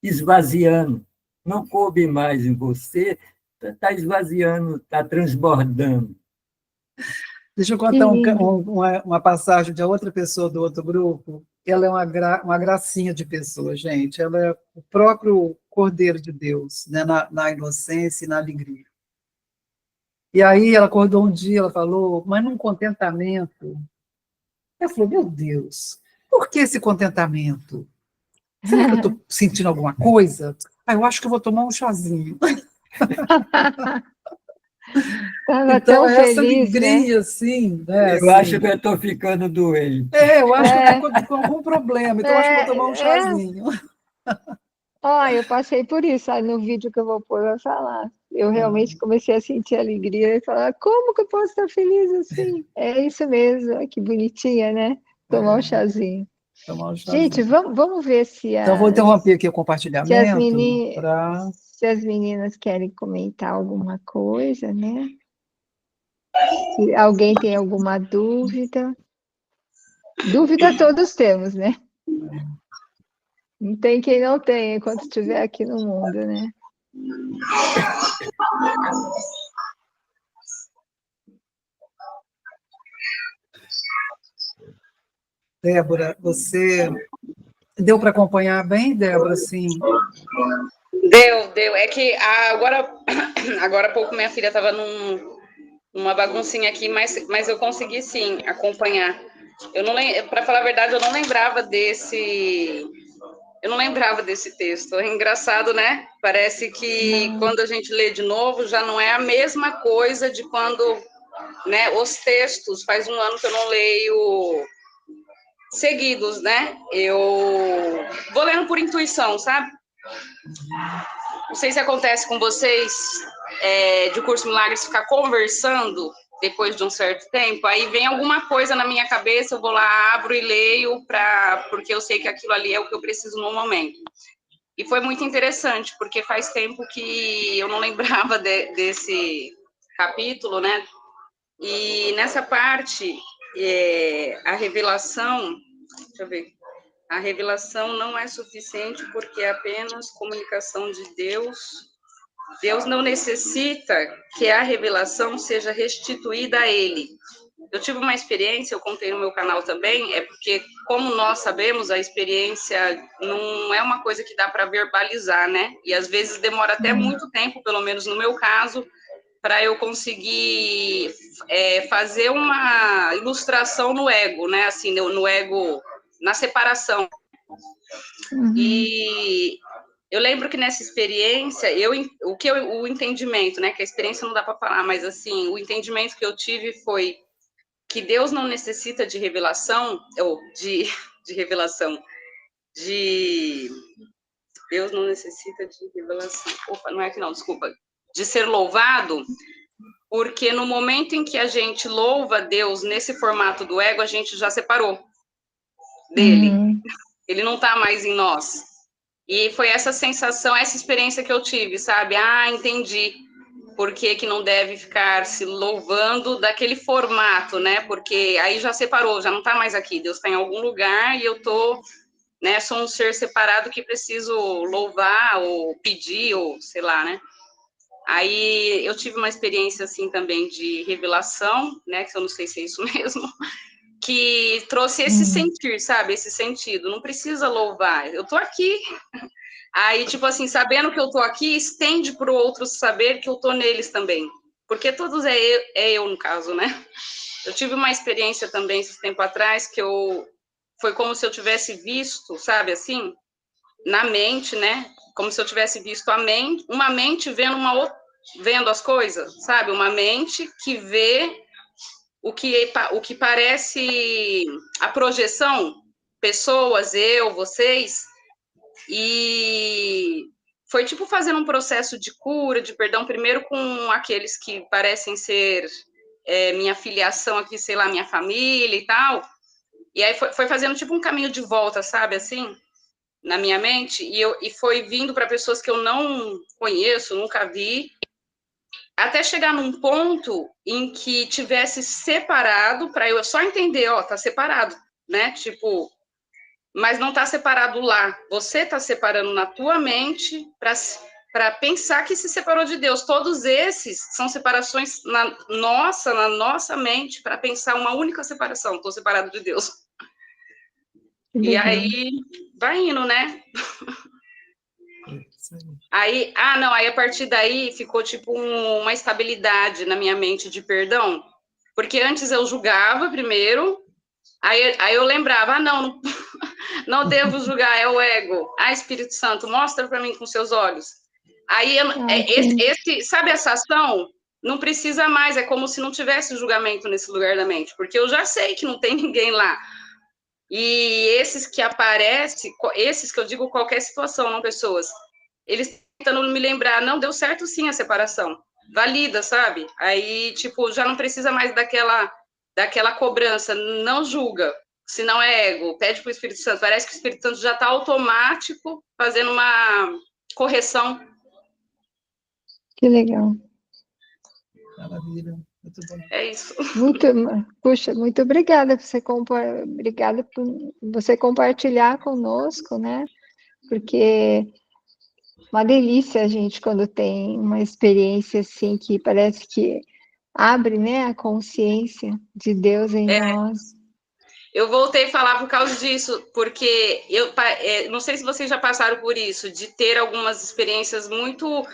B: esvaziando. não coube mais em você, está esvaziando, está transbordando.
A: Deixa eu contar uma passagem de outra pessoa do outro grupo. Ela é uma gracinha de pessoa, gente. Ela é o próprio Cordeiro de Deus, né? Na inocência e na alegria. E aí ela acordou um dia, ela falou, mas num contentamento. Eu falei, meu Deus, por que esse contentamento? Será que eu estou sentindo alguma coisa? Eu acho que eu vou tomar um chazinho.
C: Estava
A: Então,
C: tão
A: essa
C: feliz, né?
A: alegria, assim, né?
B: Eu
A: Assim,
B: acho que eu estou ficando doente.
A: eu acho que eu estou com algum problema, então eu acho que eu vou tomar um chazinho.
C: Ó, eu passei por isso, aí no vídeo que eu vou pôr vai falar. Eu realmente comecei a sentir alegria e falar, como que eu posso estar feliz assim? É isso mesmo, que bonitinha, né? Tomar um chazinho.
A: Tomar um
C: Gente,
A: chazinho.
C: vamos ver se
A: Então, vou interromper aqui o
C: se
A: compartilhamento para...
C: se as meninas querem comentar alguma coisa, né? Se alguém tem alguma dúvida. Dúvida todos temos, né? Não tem quem não tenha enquanto estiver aqui no mundo, né?
A: Débora, você deu para acompanhar bem, Débora, assim?
D: Deu. É que agora há pouco minha filha estava numa baguncinha aqui, mas eu consegui sim acompanhar. Para falar a verdade, eu não lembrava desse texto. É engraçado, né? Parece que quando a gente lê de novo já não é a mesma coisa de quando, né? Os textos, faz um ano que eu não leio seguidos, né? Eu vou lendo por intuição, sabe? Não sei se acontece com vocês, de Curso Milagres, ficar conversando depois de um certo tempo, aí vem alguma coisa na minha cabeça, eu vou lá, abro e leio, porque eu sei que aquilo ali é o que eu preciso no momento. E foi muito interessante, porque faz tempo que eu não lembrava desse capítulo, né? E nessa parte, a revelação, deixa eu ver, a revelação não é suficiente porque é apenas comunicação de Deus. Deus não necessita que a revelação seja restituída a ele. Eu tive uma experiência, eu contei no meu canal também, porque, como nós sabemos, a experiência não é uma coisa que dá para verbalizar, né? E às vezes demora até muito tempo, pelo menos no meu caso, para eu conseguir fazer uma ilustração no ego, né? Assim, no ego, na separação. E eu lembro que nessa experiência, o entendimento, né? Que a experiência não dá para falar, mas assim, o entendimento que eu tive foi que Deus não necessita de revelação, ou de revelação, Deus não necessita de revelação. Opa, não é que não, desculpa. De ser louvado, porque no momento em que a gente louva Deus nesse formato do ego, a gente já separou dele. Ele não está mais em nós. E foi essa sensação, essa experiência que eu tive, sabe? Entendi por que não deve ficar se louvando daquele formato, né? Porque aí já separou, já não está mais aqui. Deus está em algum lugar e eu tô, né? Sou um ser separado que preciso louvar ou pedir ou sei lá, né? Aí eu tive uma experiência assim também de revelação, né? Que eu não sei se é isso mesmo, que trouxe esse sentir, sabe? Esse sentido. Não precisa louvar, eu tô aqui. Aí, tipo assim, sabendo que eu tô aqui, estende para o outro saber que eu tô neles também. Porque todos é eu, no caso, né? Eu tive uma experiência também, esse tempo atrás, que foi como se eu tivesse visto, sabe, assim, na mente, né? Como se eu tivesse visto uma mente vendo as coisas, sabe? Uma mente que vê o que parece a projeção, pessoas, eu, vocês, e foi tipo fazendo um processo de cura, de perdão, primeiro com aqueles que parecem ser minha filiação aqui, sei lá, minha família e tal, e aí foi fazendo tipo um caminho de volta, sabe, assim, na minha mente, e foi vindo para pessoas que eu não conheço, nunca vi, até chegar num ponto em que tivesse separado, para eu só entender, tá separado, né, tipo, mas não está separado lá. Você está separando na tua mente para pensar que se separou de Deus. Todos esses são separações na nossa mente, para pensar uma única separação. Estou separado de Deus. E aí, vai indo, né? Aí, aí a partir daí ficou tipo uma estabilidade na minha mente de perdão. Porque antes eu julgava primeiro, aí eu lembrava, não devo julgar, é o ego. Espírito Santo, mostra para mim com seus olhos. Aí, sabe essa ação? Não precisa mais, é como se não tivesse julgamento nesse lugar da mente, porque eu já sei que não tem ninguém lá. E esses que aparecem, esses que eu digo qualquer situação, não pessoas, eles tentando me lembrar, não, deu certo sim a separação, valida, sabe? Aí, tipo, já não precisa mais daquela cobrança, não julga, se não é ego, pede para o Espírito Santo, parece que o Espírito Santo já está automático, fazendo uma correção.
C: Que legal.
A: Maravilha, muito bom.
D: É isso.
C: Muito obrigada por você compartilhar conosco, né? Porque uma delícia a gente quando tem uma experiência assim que parece que abre, né, a consciência de Deus em nós.
D: Eu voltei a falar por causa disso, porque eu não sei se vocês já passaram por isso, de ter algumas experiências muito...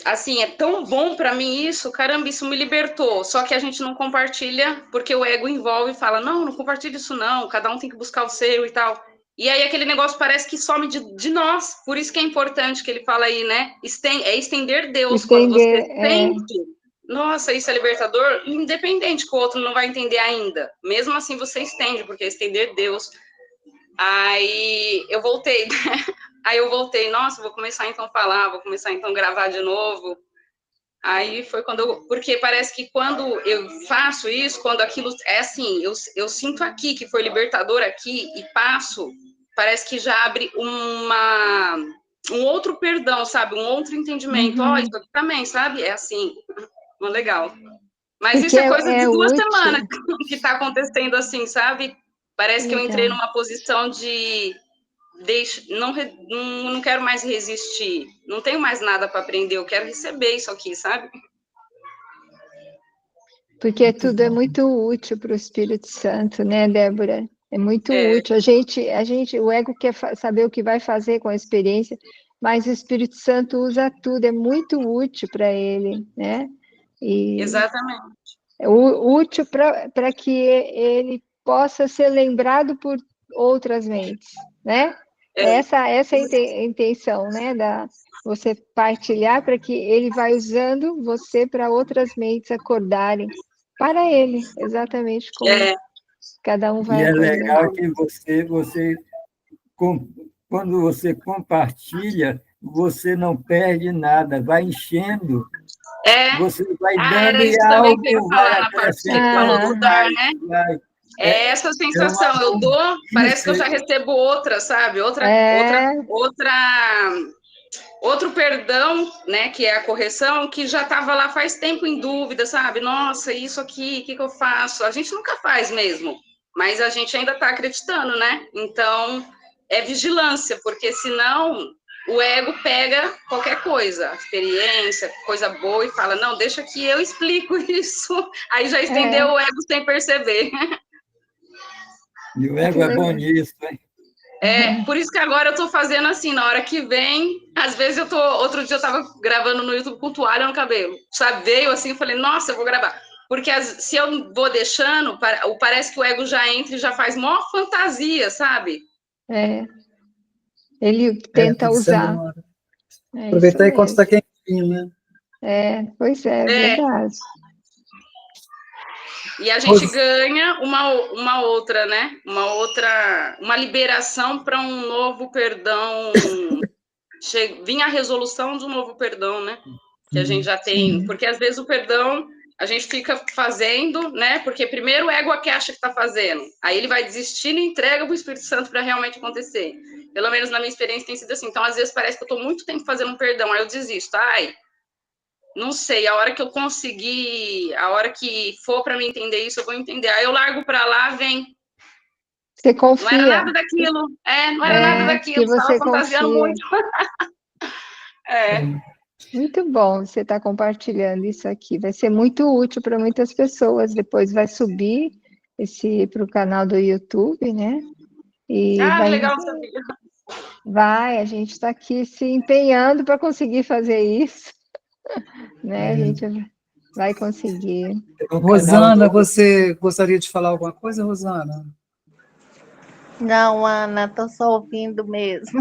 D: Assim, é tão bom para mim isso, caramba, isso me libertou. Só que a gente não compartilha, porque o ego envolve e fala, não compartilha isso não, cada um tem que buscar o seu e tal. E aí aquele negócio parece que some de nós. Por isso que é importante que ele fala aí, né? Estender Deus. Quando você sente, nossa, isso é libertador, independente que o outro não vai entender ainda. Mesmo assim você estende, porque é estender Deus. Aí eu voltei, né? Nossa, vou começar então a falar, vou começar então a gravar de novo. Aí foi quando porque parece que quando eu faço isso, quando aquilo é assim, eu sinto aqui que foi libertador aqui e passo, parece que já abre um outro perdão, sabe? Um outro entendimento. Isso aqui também, sabe? É assim, legal. Mas porque isso é coisa de 2 semanas que está acontecendo assim, sabe? Parece que eu entrei numa posição de não quero mais resistir, não tenho mais nada para aprender, eu quero receber isso aqui, sabe?
C: Porque tudo é muito útil para o Espírito Santo, né, Débora? É muito útil. O ego quer saber o que vai fazer com a experiência, mas o Espírito Santo usa tudo, é muito útil para ele, né?
D: Exatamente.
C: É útil para que ele possa ser lembrado por outras mentes, né? Essa é a intenção, né? Você partilhar para que ele vai usando você para outras mentes acordarem para ele, exatamente como cada um vai acordando.
B: E é legal que quando você compartilha, você não perde nada, vai enchendo, você vai dando e algo vai acrescentando.
D: Do dar, né? Essa sensação, eu dou, parece que eu já recebo outra, sabe? Outro perdão, né, que é a correção, que já estava lá faz tempo em dúvida, sabe? Nossa, isso aqui, o que eu faço? A gente nunca faz mesmo, mas a gente ainda está acreditando, né? Então, é vigilância, porque senão o ego pega qualquer coisa, experiência, coisa boa, e fala, não, deixa que eu explico isso. Aí já estendeu o ego sem perceber.
B: E o ego é bom nisso, hein?
D: Por isso que agora eu estou fazendo assim, na hora que vem, às vezes outro dia eu estava gravando no YouTube com toalha no cabelo, sabe, veio assim, eu falei, nossa, eu vou gravar, porque se eu vou deixando, parece que o ego já entra e já faz maior fantasia, sabe?
C: Ele tenta usar.
A: Aproveitar enquanto está quentinho, né?
C: Pois é verdade.
D: E a gente ganha uma outra, né? Uma liberação para um novo perdão. Vinha a resolução de um novo perdão, né? Que a gente já tem. Porque às vezes o perdão a gente fica fazendo, né? Porque primeiro o ego que acha que está fazendo. Aí ele vai desistindo e entrega para o Espírito Santo para realmente acontecer. Pelo menos na minha experiência tem sido assim. Então, às vezes parece que eu estou muito tempo fazendo um perdão, aí eu desisto. Não sei, a hora que eu conseguir, a hora que for para mim entender isso, eu vou entender. Aí eu largo para lá, vem.
C: Você confia.
D: Não era nada daquilo. Não era nada daquilo. Estava fantasiando muito. É.
C: Muito bom você estar compartilhando isso aqui. Vai ser muito útil para muitas pessoas. Depois vai subir para o canal do YouTube, né? E
D: Ah, legal saber.
C: a gente está aqui se empenhando para conseguir fazer isso, né? A gente vai conseguir.
B: Um canal
A: Rosana,
B: novo.
A: você gostaria de falar alguma coisa, Rosana?
E: Não, Ana, estou só ouvindo mesmo.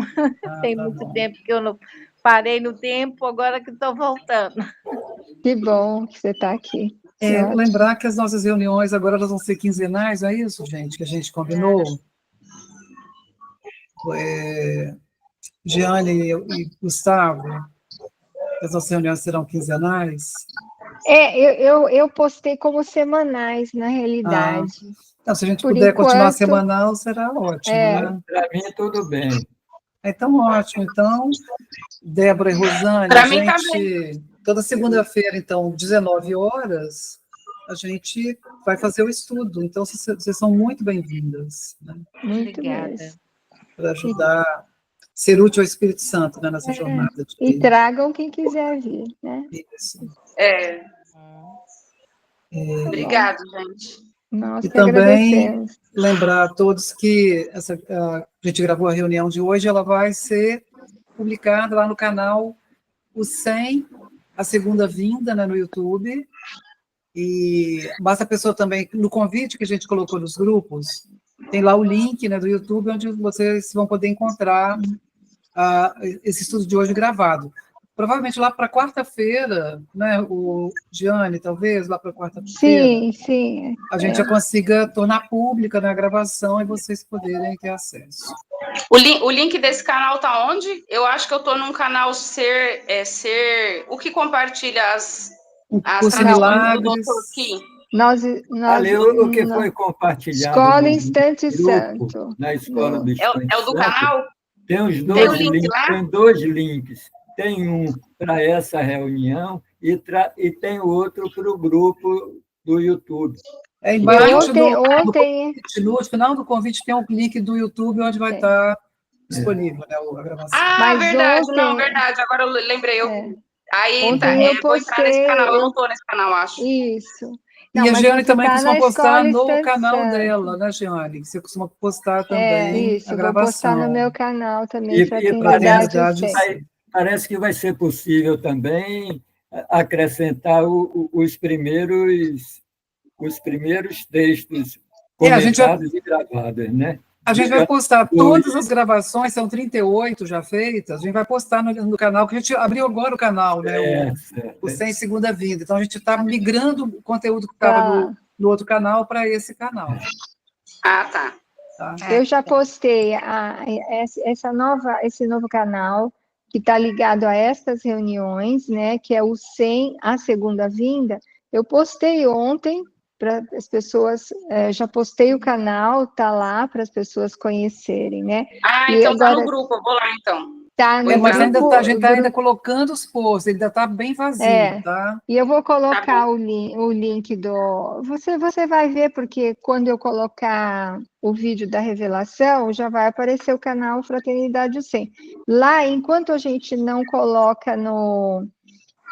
E: Tem
A: Tá
E: muito
A: bom.
E: tempo que eu não parei no tempo, agora que estou voltando.
C: Que bom que você está aqui. Que ótimo.
A: Lembrar que as nossas reuniões agora elas vão ser quinzenais, é isso, gente, que a gente combinou? Giane e Gustavo, as nossas reuniões serão quinzenais?
C: Eu postei como semanais, na realidade.
A: Então, se a gente
C: Por
A: puder continuar
C: enquanto,
A: semanal, será ótimo, né?
B: Para mim, tudo bem.
A: Então, ótimo. Então, Débora e Rosane,
D: Para mim tá bem.
A: toda segunda-feira, então, 19 horas, a gente vai fazer o estudo. Então, vocês são muito bem-vindas, né?
C: muito
E: Obrigada.
C: mesmo.
A: Para ajudar, ser útil ao Espírito Santo, né, nessa jornada.
C: E tragam quem quiser vir, né?
A: Isso.
D: Obrigado, gente.
C: Nós
A: E
C: que
A: também
C: agradecemos.
A: lembrar a todos que a gente gravou a reunião de hoje, ela vai ser publicada lá no canal O 100, a segunda vinda, né, no YouTube. E basta a pessoa também, no convite que a gente colocou nos grupos, tem lá o link, né, do YouTube, onde vocês vão poder encontrar esse estudo de hoje gravado. Provavelmente lá para quarta-feira, né, o Giane, talvez, lá para quarta-feira,
C: Sim.
A: a gente já consiga tornar pública, né, a gravação e vocês poderem ter acesso.
D: O link desse canal tá onde? Eu acho que eu tô num canal o que compartilha as
A: Curso em
D: traduções do
A: Milagres.
D: Dr. Kim.
B: Ali o que foi compartilhado
C: Escola
B: no
C: Instante
B: grupo,
C: Santo.
B: na Escola do Instante
D: É o do
B: Santo,
D: canal?
B: tem os
D: Tem
B: dois
D: o link
B: links,
D: lá?
B: tem dois links. Tem um para essa reunião e tem o outro para o grupo do YouTube.
A: Embaixo
C: Ontem,
A: no final do convite tem um link do YouTube onde vai estar disponível, né, a gravação.
C: Mas
D: Verdade,
C: ontem-
D: verdade, agora eu lembrei. Aí,
C: Ontem eu
D: vou entrar nesse
C: postei,
D: canal, eu não tô nesse canal, acho.
C: Isso.
A: E a
C: mas
A: Giane
C: você
A: também
C: tá
A: costuma
C: na
A: postar
C: Escola
A: no
C: Instante
A: canal
C: Santo.
A: dela, né, Giane? Você costuma postar também
C: Isso,
A: a
C: vou postar no
A: gravação.
C: meu canal também,
B: E
C: Fraternidade
B: parece que vai ser possível também acrescentar os primeiros textos comentados e gravados, né?
A: A gente vai postar todas as gravações, são 38 já feitas, a gente vai postar no canal, que a gente abriu agora o canal, né? O 100 Segunda Vinda. Então, a gente está migrando o conteúdo que estava no outro canal para esse canal.
D: Tá.
C: Eu já postei esse novo canal, que está ligado a estas reuniões, né? Que é o 100, a segunda vinda. Eu postei ontem, para as pessoas, já postei o canal, tá lá para as pessoas conhecerem, né?
D: Então agora, tá no grupo, eu vou lá então.
C: Tá no
A: mas
C: grupo,
A: a gente está ainda colocando os posts, ele ainda está bem vazio, tá?
C: E eu vou colocar o link do... Você vai ver, porque quando eu colocar o vídeo da revelação, já vai aparecer o canal Fraternidade 100. Lá, enquanto a gente não coloca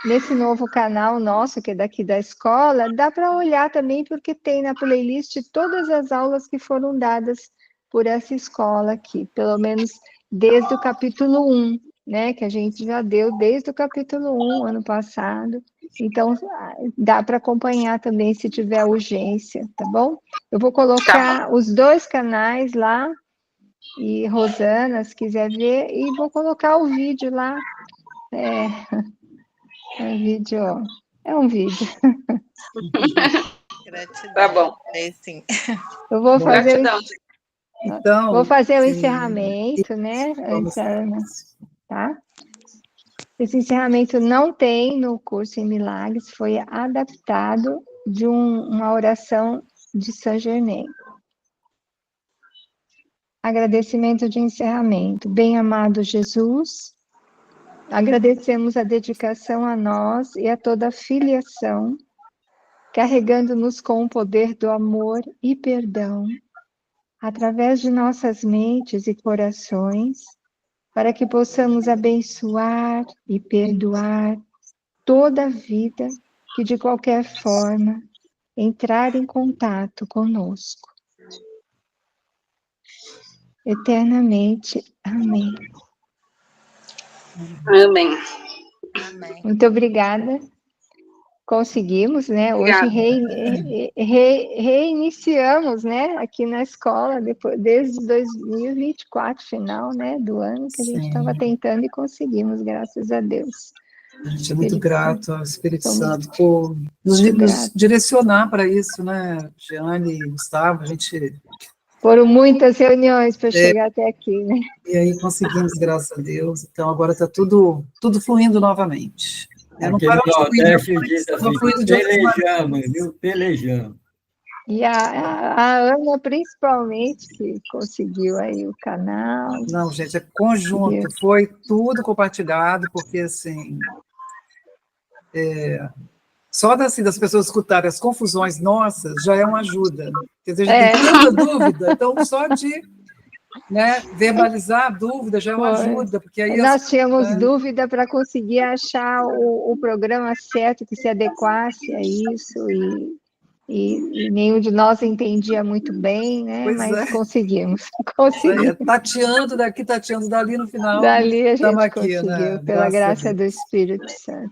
C: nesse novo canal nosso, que é daqui da escola, dá para olhar também, porque tem na playlist todas as aulas que foram dadas por essa escola aqui, pelo menos desde o capítulo 1, né, que a gente já deu desde o capítulo 1, ano passado. Então, dá para acompanhar também, se tiver urgência, tá bom? Eu vou colocar os dois canais lá, e Rosana, se quiser ver, e vou colocar o vídeo lá. É um vídeo.
E: Gratidão.
D: Tá bom.
E: Sim.
C: Eu vou fazer
A: então,
C: vou fazer o encerramento, né? Tá? Esse encerramento não tem no curso em Milagres, foi adaptado de uma oração de Saint Germain. Agradecimento de encerramento. Bem-amado Jesus, agradecemos a dedicação a nós e a toda a filiação, carregando-nos com o poder do amor e perdão, através de nossas mentes e corações, para que possamos abençoar e perdoar toda vida que, de qualquer forma, entrar em contato conosco. Eternamente. Amém.
D: Amém.
E: Amém.
C: Muito obrigada. Conseguimos, né? Hoje
D: Obrigada.
C: reiniciamos, né? Aqui na escola, desde 2024, final, né? Do ano que a gente estava
A: Sim.
C: tentando e conseguimos, graças a Deus.
A: A gente é muito
C: Espírito
A: grato ao Espírito
C: somos
A: Santo por nos
C: muito gratos.
A: direcionar para isso, né, Giane e Gustavo, a gente,
C: Foram muitas reuniões para chegar até aqui, né?
A: e aí conseguimos, graças a Deus, então agora está tudo fluindo novamente. Não
B: Aqui no
A: parou de fluir,
B: Nordeste
A: não,
B: diz
A: mas estava
B: assim,
A: fluindo de outras
B: pelejamos,
A: maneiras.
B: viu? Pelejamos.
C: E a Ana, principalmente, que conseguiu aí o canal.
A: Não, gente, é conjunto, foi tudo compartilhado, porque, assim, só das pessoas escutarem as confusões nossas já é uma ajuda. Quer dizer, a gente tem tanta dúvida, então só de, né, verbalizar a dúvida já é uma ajuda, porque aí
C: nós tínhamos
A: né,
C: dúvida para conseguir achar o programa certo que se adequasse a isso, e nenhum de nós entendia muito bem, né?
A: pois
C: mas
A: é,
C: conseguimos.
A: isso aí, tateando daqui, tateando dali, no final,
C: Dali a
A: estamos
C: gente
A: aqui,
C: conseguiu,
A: né?
C: pela
A: Graças a
C: graça do
A: Deus.
C: Espírito Santo.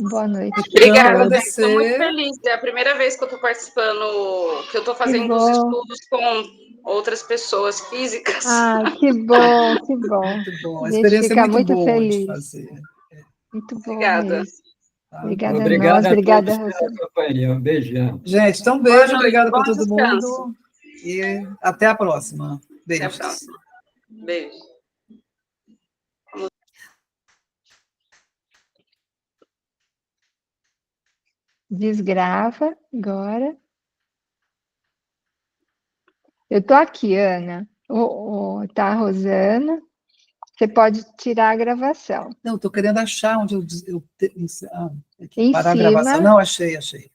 C: Boa noite.
A: Então,
D: Obrigada,
C: Todos.
D: gente. Estou muito
A: agradecer.
D: feliz. É a primeira vez que eu estou participando, que eu estou fazendo os
C: bom.
D: estudos com outras pessoas físicas.
C: Que bom, que bom.
A: Muito bom, a
C: A gente
A: experiência é
C: fica
A: muito
C: muito
A: boa de
C: feliz.
A: fazer.
C: Muito bom
D: Obrigada.
C: mesmo.
A: Tá?
C: Obrigada a nós,
B: Obrigado a
C: obrigada a
B: todos pela
C: você.
B: companhia. Um beijão.
A: Gente, então
D: Boa
A: beijo,
D: noite,
A: obrigada
D: bom
A: para todo
D: descanso.
A: mundo e até a próxima.
D: Até a
A: Beijos.
D: próxima. Beijo.
C: Desgrava agora. Eu estou aqui, Ana. Tá a Rosana. Você pode tirar a gravação.
A: Não, estou querendo achar onde eu
C: Em
A: parar a
C: cima.
A: gravação. Não, achei.